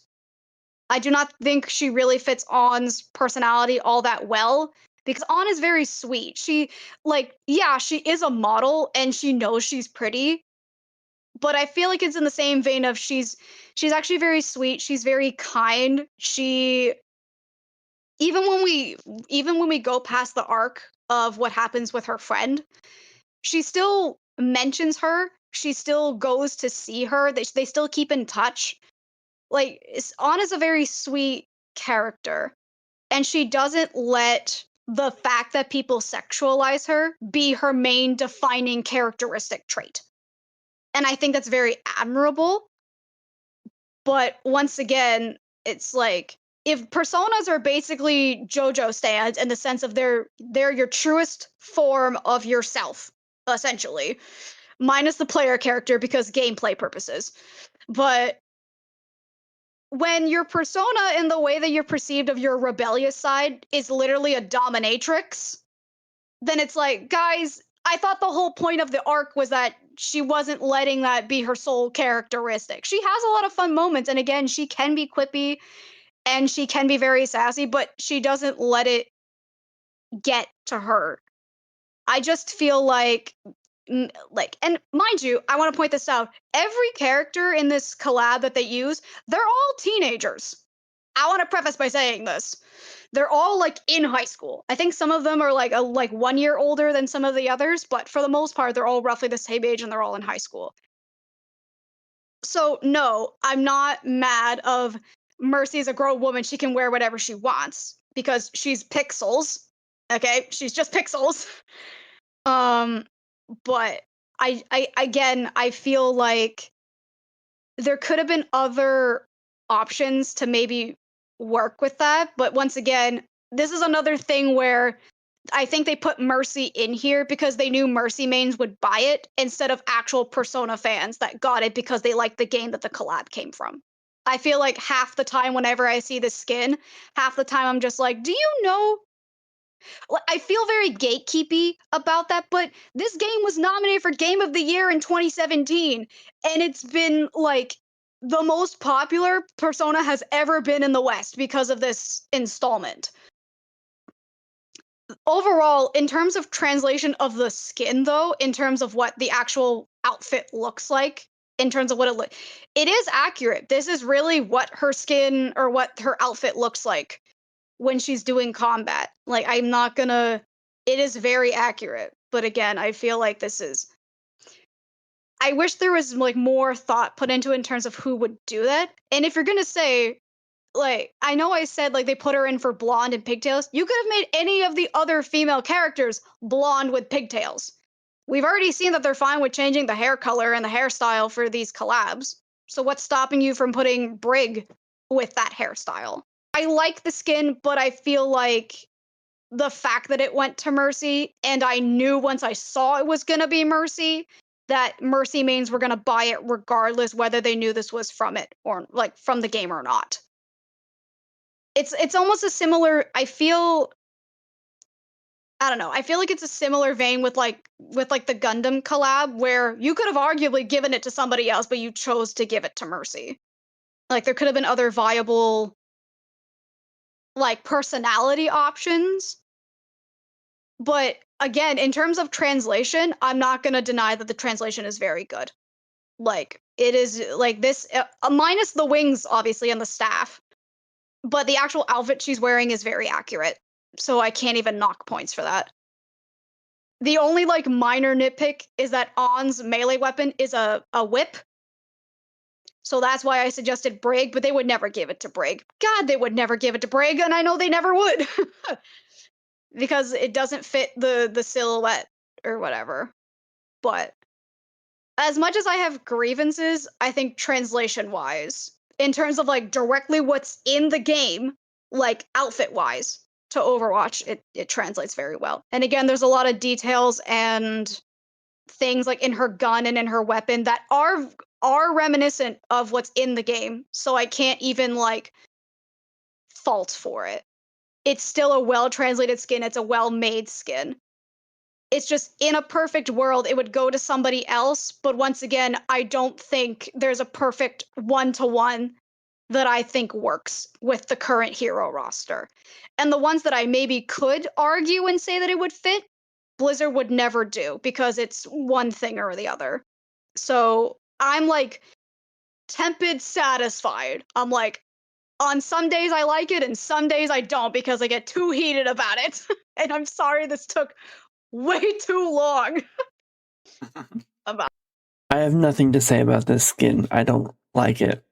I do not think she really fits On's personality all that well because On is very sweet. Yeah, she is a model and she knows she's pretty, but I feel like it's in the same vein of she's actually very sweet. She's very kind. She even when we even when we go past the arc of what happens with her friend, she still mentions her. She still goes to see her. They still keep in touch. Like Anna's a very sweet character, and she doesn't let the fact that people sexualize her be her main defining characteristic trait. And I think that's very admirable. But once again, it's like if personas are basically JoJo stands in the sense of they're your truest form of yourself, essentially, minus the player character because gameplay purposes. But when your persona in the way that you're perceived of your rebellious side is literally a dominatrix, then it's like, guys, I thought the whole point of the arc was that she wasn't letting that be her sole characteristic. She has a lot of fun moments, and again, she can be quippy and she can be very sassy, but she doesn't let it get to her. I just feel and mind you, I want to point this out. Every character in this collab that they use, they're all teenagers. I want to preface by saying this. They're all like in high school. I think some of them are like 1 year older than some of the others, but for the most part, they're all roughly the same age and they're all in high school. So no, I'm not mad of Mercy is a grown woman. She can wear whatever she wants because she's pixels. Okay, she's just pixels. Um, but I again, I feel like there could have been other options to maybe work with that. But once again, this is another thing where I think they put Mercy in here because they knew Mercy mains would buy it instead of actual Persona fans that got it because they liked the game that the collab came from. I feel like half the time whenever I see this skin, half the time I'm just like, do you know, I feel very gatekeepy about that, but this game was nominated for Game of the Year in 2017, and it's been like the most popular Persona has ever been in the West because of this installment. Overall, in terms of translation of the skin, though, in terms of what the actual outfit looks like, in terms of what it is accurate. This is really what her skin or what her outfit looks like when she's doing combat. Like I'm not gonna it is very accurate. But again, I feel like this is I wish there was like more thought put into it in terms of who would do that. And if you're gonna say like I know I said like they put her in for blonde and pigtails, you could have made any of the other female characters blonde with pigtails. We've already seen that they're fine with changing the hair color and the hairstyle for these collabs. So what's stopping you from putting Brig with that hairstyle? I like the skin, but I feel like the fact that it went to Mercy, and I knew once I saw it was gonna be Mercy, that Mercy mains were gonna buy it regardless whether they knew this was from it or like from the game or not. It's almost a similar I don't know. I feel like it's a similar vein with like the Gundam collab where you could have arguably given it to somebody else, but you chose to give it to Mercy. Like there could have been other viable like personality options. But again, in terms of translation, I'm not going to deny that the translation is very good. Like it is like this minus the wings obviously and the staff, but the actual outfit she's wearing is very accurate. So I can't even knock points for that. The only like minor nitpick is that On's melee weapon is a whip. So that's why I suggested Brig, but they would never give it to Brig. God, they would never give it to Brig, and I know they never would. Because it doesn't fit the silhouette or whatever. But as much as I have grievances, I think translation wise, in terms of like directly what's in the game, like outfit wise to Overwatch, it translates very well. And again, there's a lot of details and things like in her gun and in her weapon that are reminiscent of what's in the game. So I can't even like fault for it. It's still a well translated skin, it's a well made skin. It's just in a perfect world, it would go to somebody else. But once again, I don't think there's a perfect one to one that I think works with the current hero roster. And the ones that I maybe could argue and say that it would fit, Blizzard would never do because it's one thing or the other. So I'm like tepid satisfied. I'm like, on some days I like it and some days I don't because I get too heated about it. And I'm sorry this took way too long. About I have nothing to say about this skin. I don't like it.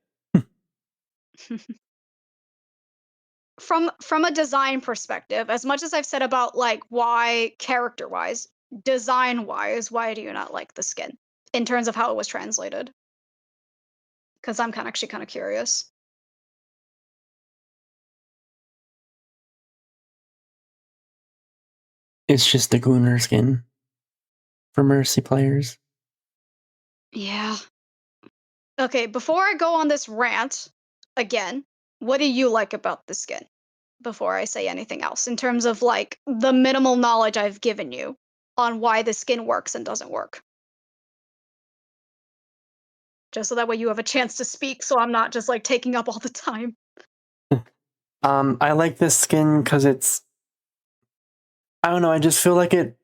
from a design perspective, as much as I've said about like why character wise, design wise, why do you not like the skin in terms of how it was translated? Because I'm actually kind of curious. It's just a Gunnar skin for Mercy players. Yeah. Okay, before I go on this rant again, what do you like about the skin? Before I say anything else, in terms of like the minimal knowledge I've given you on why the skin works and doesn't work. Just so that way you have a chance to speak, so I'm not just like taking up all the time. I like this skin because it's, I don't know, I just feel like the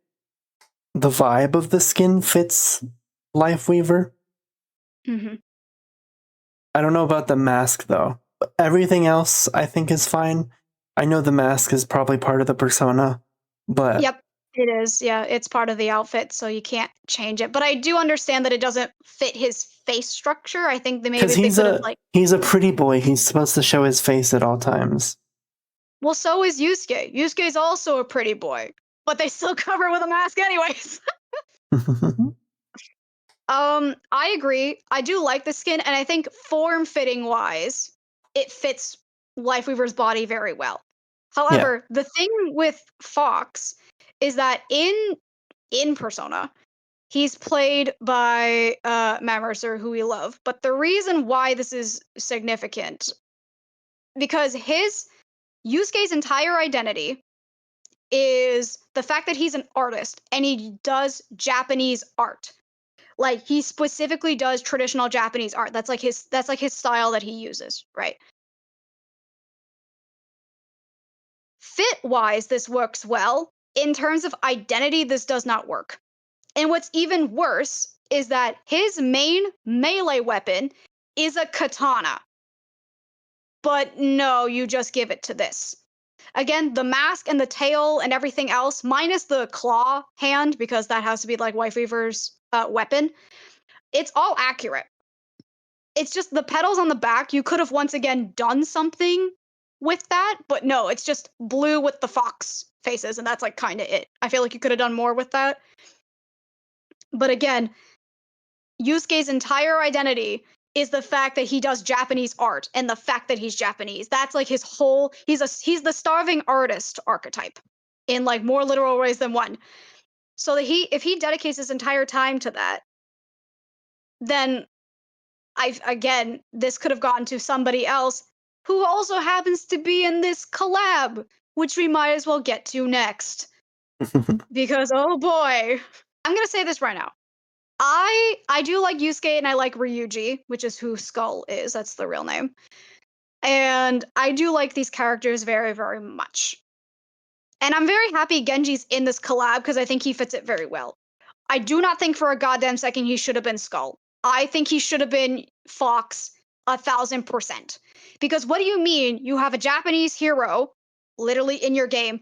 vibe of the skin fits Lifeweaver. Mm-hmm. I don't know about the mask though. Everything else I think is fine. I know the mask is probably part of the persona, but Yep, it is. Yeah, it's part of the outfit, so you can't change it. But I do understand that it doesn't fit his face structure. I think that maybe because if they could have like, he's a pretty boy, he's supposed to show his face at all times. well, so is Yusuke. Yusuke's also a pretty boy, but they still cover with a mask anyways. I agree. I do like the skin, and I think form fitting wise, it fits Lifeweaver's body very well. Yeah, However, the thing with Fox is that in Persona, he's played by Matt Mercer, who we love. But the reason why this is significant, because his Yusuke's entire identity is the fact that he's an artist and he does Japanese art. Like he specifically does traditional Japanese art. That's like his style that he uses, right? Fit wise, this works well. In terms of identity, this does not work. And what's even worse is that his main melee weapon is a katana. But no, you just give it to this. Again, the mask and the tail and everything else, minus the claw hand, because that has to be like Wifeweaver's weapon, it's all accurate. It's just the petals on the back, you could have once again done something with that, but no, it's just blue with the fox faces, and that's like kind of it. I feel like you could have done more with that. But again, Yusuke's entire identity is the fact that he does Japanese art and the fact that he's Japanese. That's like his whole he's the starving artist archetype in like more literal ways than one. So that if he dedicates his entire time to that, then again, this could have gone to somebody else who also happens to be in this collab, which we might as well get to next. Because oh boy, I'm gonna say this right now. I do like Yusuke and I like Ryuji, which is who Skull is. That's the real name. And I do like these characters very, very much. And I'm very happy Genji's in this collab because I think he fits it very well. I do not think for a goddamn second he should have been Skull. I think he should have been Fox 1,000%. Because what do you mean you have a Japanese hero literally in your game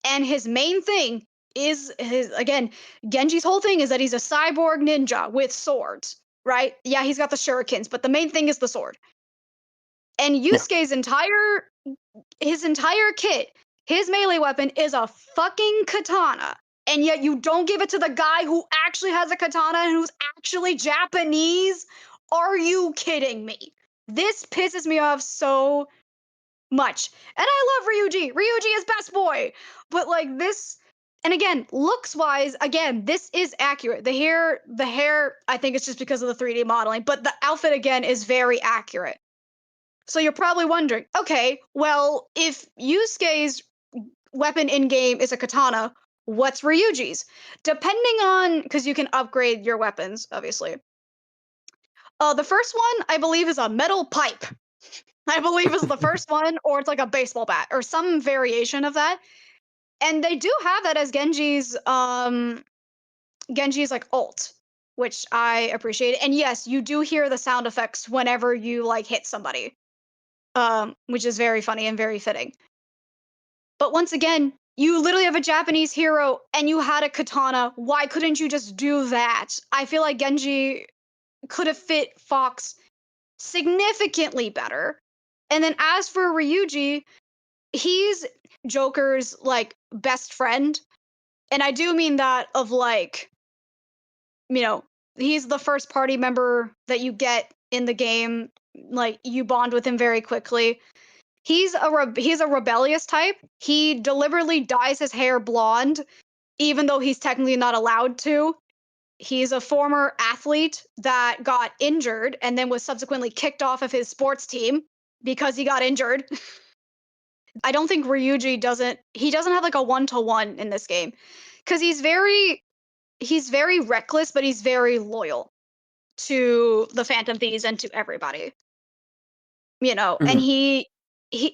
and his main thing is his again Genji's whole thing is that he's a cyborg ninja with swords, right? Yeah, he's got the shurikens, but the main thing is the sword. And Yeah. Yusuke's entire kit, his melee weapon is a fucking katana. And yet you don't give it to the guy who actually has a katana and who's actually Japanese? Are you kidding me? This pisses me off so much. And I love Ryuji. Ryuji is best boy. But like this and again, looks wise, again, this is accurate. The hair, I think it's just because of the 3D modeling, but the outfit again is very accurate. So you're probably wondering, okay, well, if Yusuke's weapon in game is a katana, what's Ryuji's? Depending on, because you can upgrade your weapons, obviously. The first one, I believe, is a metal pipe. I believe is the first one, or it's like a baseball bat, or some variation of that. And they do have that as Genji's like ult, which I appreciate. And yes, you do hear the sound effects whenever you like hit somebody, which is very funny and very fitting. But once again, you literally have a Japanese hero and you had a katana. Why couldn't you just do that? I feel like Genji could have fit Fox significantly better. And then as for Ryuji, he's Joker's like best friend. And I do mean that of like, you know, he's the first party member that you get in the game. Like you bond with him very quickly. He's a rebellious type. He deliberately dyes his hair blonde, even though he's technically not allowed to. He's a former athlete that got injured and then was subsequently kicked off of his sports team because he got injured. I don't think Ryuji doesn't have like a one-to-one in this game cuz he's very reckless but he's very loyal to the Phantom Thieves and to everybody. You know, and Mhm. he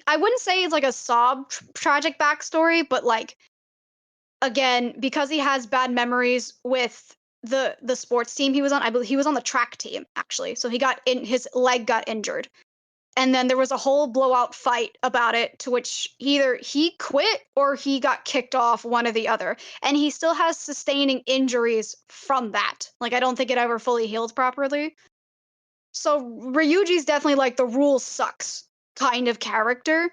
I wouldn't say it's like a sob tragic backstory, but like again, because he has bad memories with the sports team he was on, I believe he was on the track team actually. So his leg got injured. And then there was a whole blowout fight about it to which either he quit or he got kicked off, one or the other. And he still has sustaining injuries from that. Like I don't think it ever fully healed properly. So Ryuji's definitely like the rule sucks kind of character.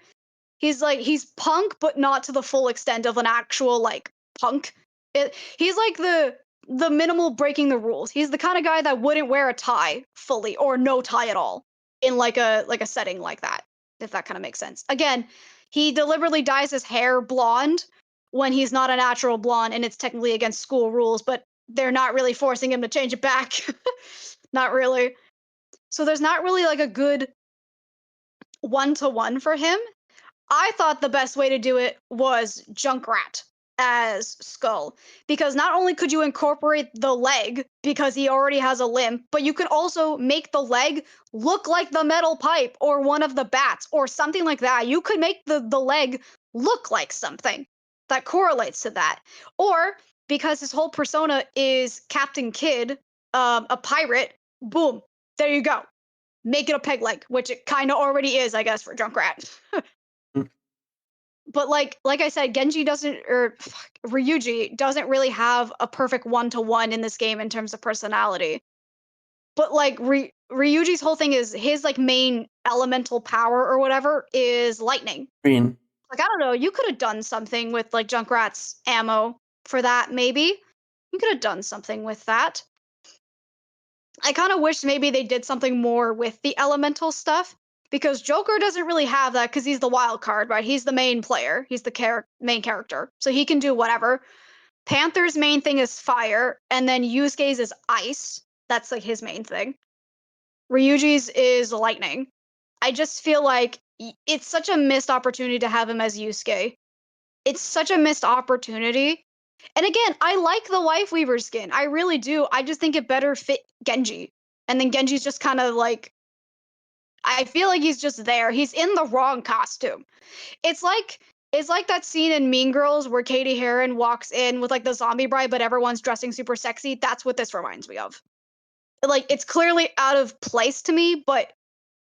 He's punk, but not to the full extent of an actual like punk. He's like the minimal breaking the rules. He's the kind of guy that wouldn't wear a tie fully or no tie at all in like a setting like that, if that kind of makes sense. Again, he deliberately dyes his hair blonde when he's not a natural blonde and it's technically against school rules, but they're not really forcing him to change it back. Not really. So there's not really like a good one-to-one for him. I thought the best way to do it was Junkrat as Skull because not only could you incorporate the leg because he already has a limb, but you could also make the leg look like the metal pipe or one of the bats or something like that. You could make the leg look like something that correlates to that. Or because his whole persona is Captain Kidd, a pirate, boom, there you go. Make it a peg leg, which it kind of already is, I guess, for Junkrat. But like I said, Genji doesn't or Ryuji doesn't really have a perfect one-to-one in this game in terms of personality. But like Ryuji's whole thing is his like main elemental power or whatever is lightning. Green. Like I don't know, you could have done something with like Junkrat's ammo for that maybe. You could have done something with that. I kind of wish maybe they did something more with the elemental stuff because Joker doesn't really have that because he's the wild card, right? He's the main player. He's the main character, so he can do whatever. Panther's main thing is fire, and then Yusuke's is ice. That's like his main thing. Ryuji's is lightning. I just feel like it's such a missed opportunity to have him as Yusuke. It's such a missed opportunity. And again, I like the Wife Weaver skin. I really do. I just think it better fit Genji. And then Genji's just kind of like I feel like he's just there. He's in the wrong costume. It's like it's like that scene in Mean Girls where Katie Heron walks in with like the zombie bride, but everyone's dressing super sexy. That's what this reminds me of. Like it's clearly out of place to me, but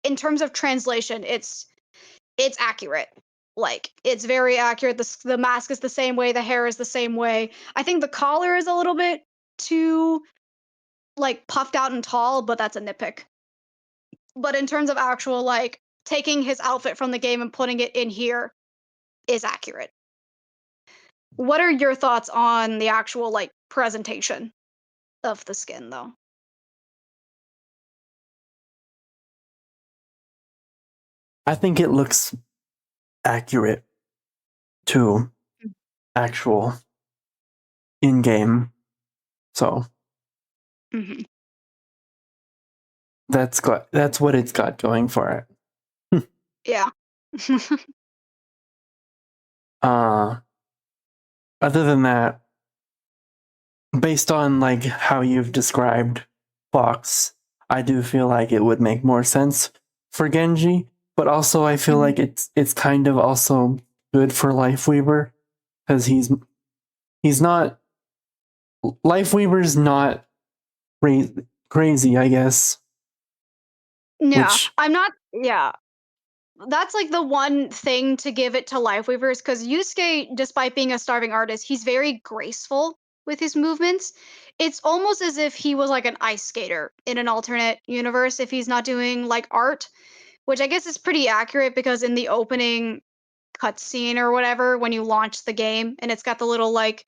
in terms of translation, it's accurate. Like it's very accurate. The mask is the same way, the hair is the same way. I think the collar is a little bit too like puffed out and tall, but that's a nitpick. But in terms of actual like taking his outfit from the game and putting it in here is accurate. What are your thoughts on the actual like presentation of the skin though? I think it looks accurate to actual in game. So Mm-hmm. that's what it's got going for it. Yeah. uh Other than that, based on like how you've described Fox, I do feel like it would make more sense for Genji, but also I feel Mhm. like it's kind of also good for Lifeweaver because he's not Lifeweaver's not crazy, I guess. Yeah, Which I'm not. Yeah, that's like the one thing to give it to Lifeweavers because Yusuke, despite being a starving artist, he's very graceful with his movements. It's almost as if he was like an ice skater in an alternate universe if he's not doing like art, which I guess is pretty accurate because in the opening cutscene or whatever, when you launch the game and it's got the little like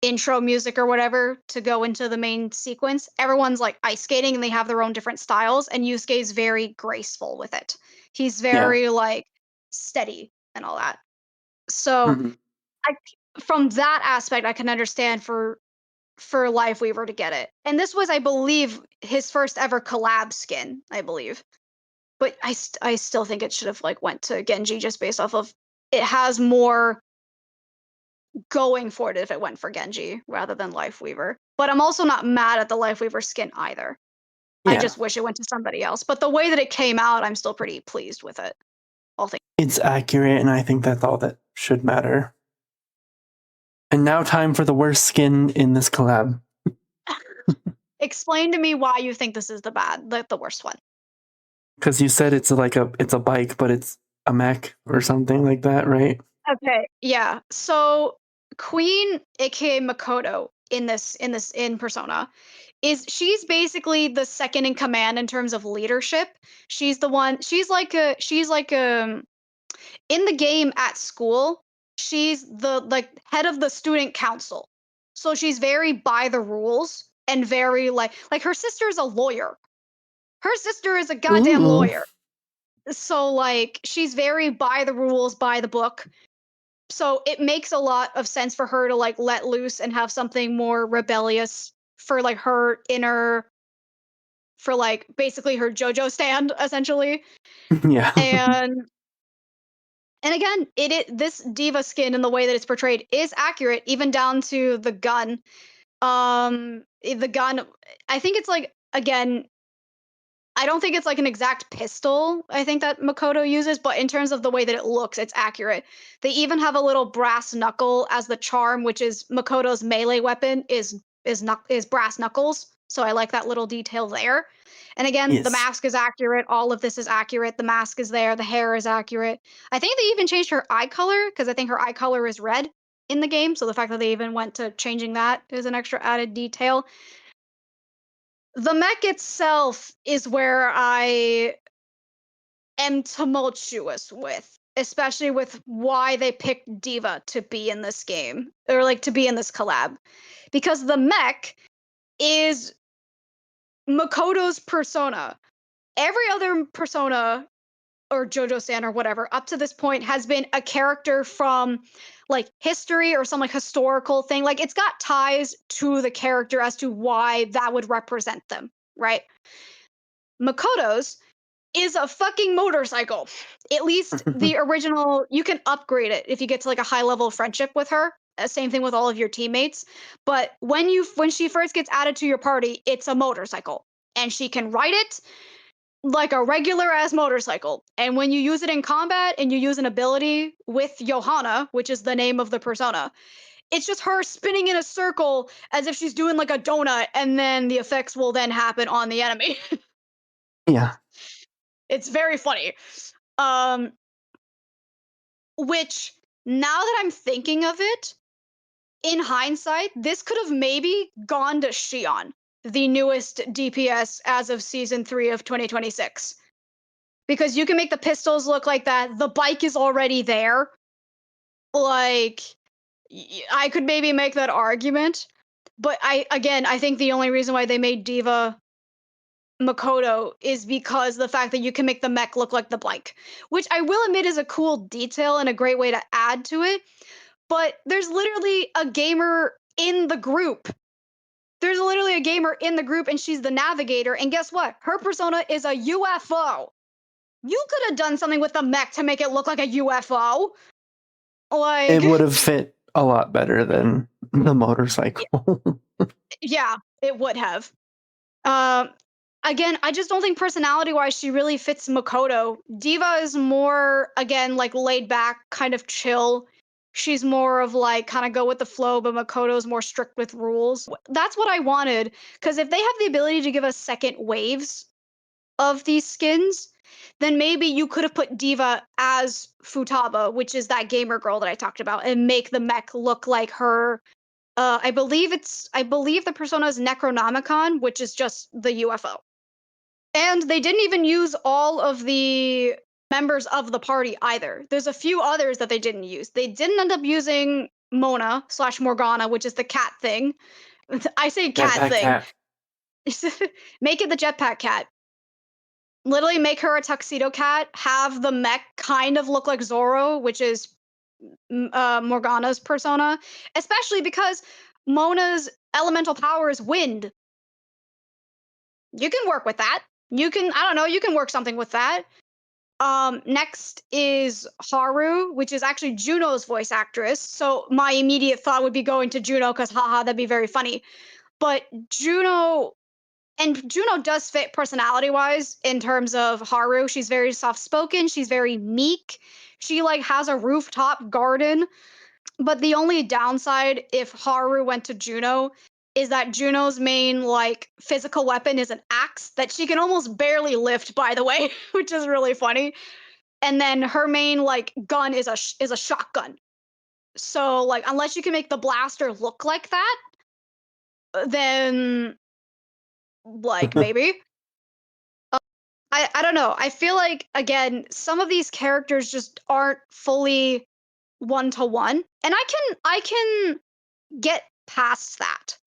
intro music or whatever to go into the main sequence, everyone's like ice skating and they have their own different styles, and Yusuke is very graceful with it. He's yeah. very like steady and all that. So Mhm. I from that aspect I can understand for Lifeweaver to get it. And this was, I believe, his first ever collab skin, I believe. But I still think it should have like went to Genji just based off of it has more going for it if it went for Genji rather than Lifeweaver. But I'm also not mad at the Lifeweaver skin either. I Yeah. just wish it went to somebody else. But the way that it came out, I'm still pretty pleased with it. All things. It's accurate and I think that's all that should matter. And now time for the worst skin in this collab. Explain to me why you think this is the worst one. Because you said it's a bike, but it's a mech or something like that, right? Okay, yeah. So Queen, aka Makoto, in Persona, she's basically the second in command in terms of leadership. She's the one. She's like in the game at school. She's the like head of the student council. So she's very by the rules and very like her sister is a lawyer. Her sister is a goddamn Ooh. lawyer. So like she's very by the rules, by the book, so it makes a lot of sense for her to like let loose and have something more rebellious for like her inner for like basically her JoJo stand essentially. Yeah. And again, this diva skin and the way that it's portrayed is accurate even down to the gun. The gun, I think it's like again, I don't think it's like an exact pistol, I think that Makoto uses, but in terms of the way that it looks, it's accurate. They even have a little brass knuckle as the charm, which is Makoto's melee weapon is brass knuckles. So I like that little detail there. And again, the Yes. mask is accurate. All of this is accurate. The mask is there. The hair is accurate. I think they even changed her eye color because I think her eye color is red in the game. So the fact that they even went to changing that is an extra added detail. The mech itself is where I am tumultuous with, especially with why they picked Diva to be in this game or like to be in this collab. Because the mech is Makoto's persona. Every other persona or JoJo-san or whatever up to this point has been a character from like history or some like historical thing. Like it's got ties to the character as to why that would represent them, right? Makoto's is a fucking motorcycle. At least the original, you can upgrade it if you get to like a high level of friendship with her. Same thing with all of your teammates. But when she first gets added to your party, it's a motorcycle. And she can ride it like a regular ass motorcycle. And when you use it in combat and you use an ability with Johanna, which is the name of the persona, it's just her spinning in a circle as if she's doing like a donut, and then the effects will then happen on the enemy. Yeah. It's very funny. Um, which now that I'm thinking of it, in hindsight, this could have maybe gone to Shion, the newest DPS as of season 3 of 2026. Because you can make the pistols look like that. The bike is already there. Like, I could maybe make that argument. But I think the only reason why they made Diva Makoto is because the fact that you can make the mech look like the bike, which I will admit is a cool detail and a great way to add to it. But there's literally a gamer in the group. There's literally a gamer in the group, and she's the navigator. And guess what? Her persona is a UFO. You could have done something with the mech to make it look like a UFO. Like, It would have fit a lot better than the motorcycle. yeah, it would have. Um, Again, I just don't think personality-wise she really fits Makoto. Diva is more, again, like laid back, kind of chill. She's more of like kind of go with the flow, but Makoto's more strict with rules. That's what I wanted, because if they have the ability to give us second waves of these skins, then maybe you could have put Diva as Futaba, which is that gamer girl that I talked about, and make the mech look like her. I believe the persona is Necronomicon, which is just the UFO. And they didn't even use all of the members of the party either. There's a few others that they didn't use. They didn't end up using Mona slash Morgana, which is the cat thing. I say cat Jetpack thing. cat. Make it the jetpack cat. Literally make her a tuxedo cat. Have the mech kind of look like Zoro, which is Morgana's persona. Especially because Mona's elemental power is wind. You can work with that. You can, I don't know, you can work something with that. Next is Haru, which is actually Juno's voice actress. So my immediate thought would be going to Juno because haha, that'd be very funny. But Juno does fit personality wise in terms of Haru. She's very soft spoken, she's very meek. She like has a rooftop garden. But the only downside if Haru went to Juno is that Juno's main like physical weapon is an axe that she can almost barely lift, by the way, which is really funny. And then her main like gun is a shotgun. So like unless you can make the blaster look like that, then like maybe. I don't know. I feel like again, some of these characters just aren't fully one to one. And I can get past that.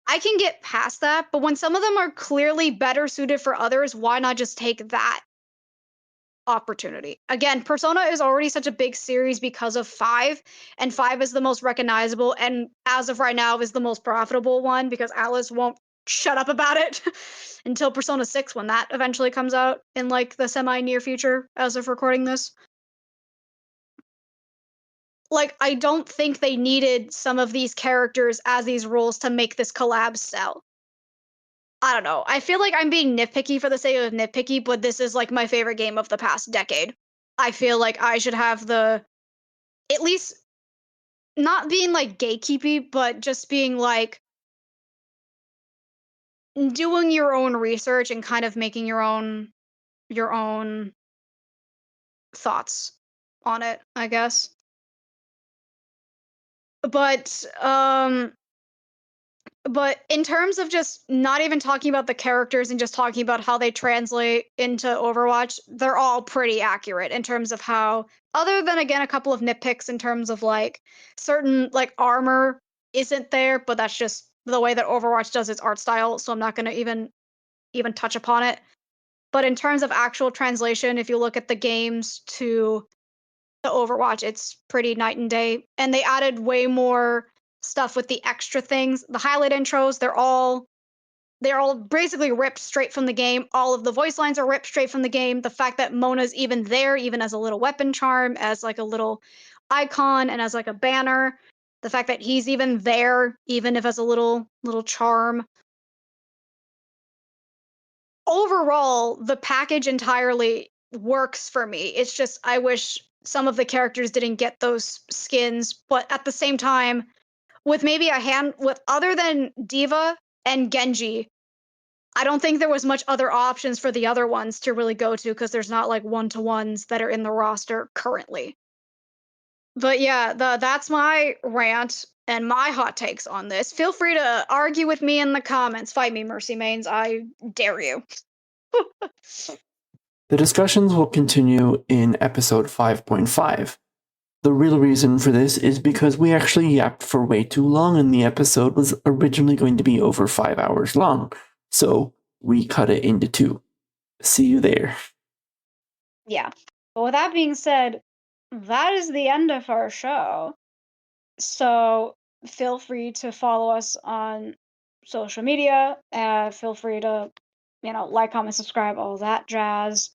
I can get past that, but when some of them are clearly better suited for others, why not just take that opportunity? Again, Persona is already such a big series because of 5, and 5 is the most recognizable and as of right now is the most profitable one because Alice won't shut up about it until Persona 6 when that eventually comes out in like the semi near future as of recording this. Like I don't think they needed some of these characters as these roles to make this collab sell. I don't know. I feel like I'm being nitpicky for the sake of nitpicky, but this is like my favorite game of the past decade. I feel like I should have the at least not being like gatekeepy, but just being like doing your own research and kind of making your own thoughts on it, I guess. But But in terms of just not even talking about the characters and just talking about how they translate into Overwatch, they're all pretty accurate in terms of how, other than again a couple of nitpicks in terms of like certain like armor isn't there, but that's just the way that Overwatch does its art style. So I'm not gonna even even touch upon it. But in terms of actual translation, if you look at the games to the Overwatch, it's pretty night and day. And they added way more stuff with the extra things. The highlight intros, they're all basically ripped straight from the game. All of the voice lines are ripped straight from the game. The fact that Mona's even there, even as a little weapon charm, as like a little icon and as like a banner. The fact that he's even there, even if as a little charm. Overall, the package entirely works for me. It's just I wish some of the characters didn't get those skins, but at the same time, with maybe a hand with other than Diva and Genji, I don't think there was much other options for the other ones to really go to because there's not like one-to-ones that are in the roster currently. But yeah, that's my rant and my hot takes on this. Feel free to argue with me in the comments. Fight me, Mercy Mains. I dare you. The discussions will continue in episode 5.5. The real reason for this is because we actually yapped for way too long and the episode was originally going to be over 5 hours long. So we cut it into 2. See you there. Yeah. But with that being said, that is the end of our show. So feel free to follow us on social media. Feel free to, like, comment, subscribe, all that jazz.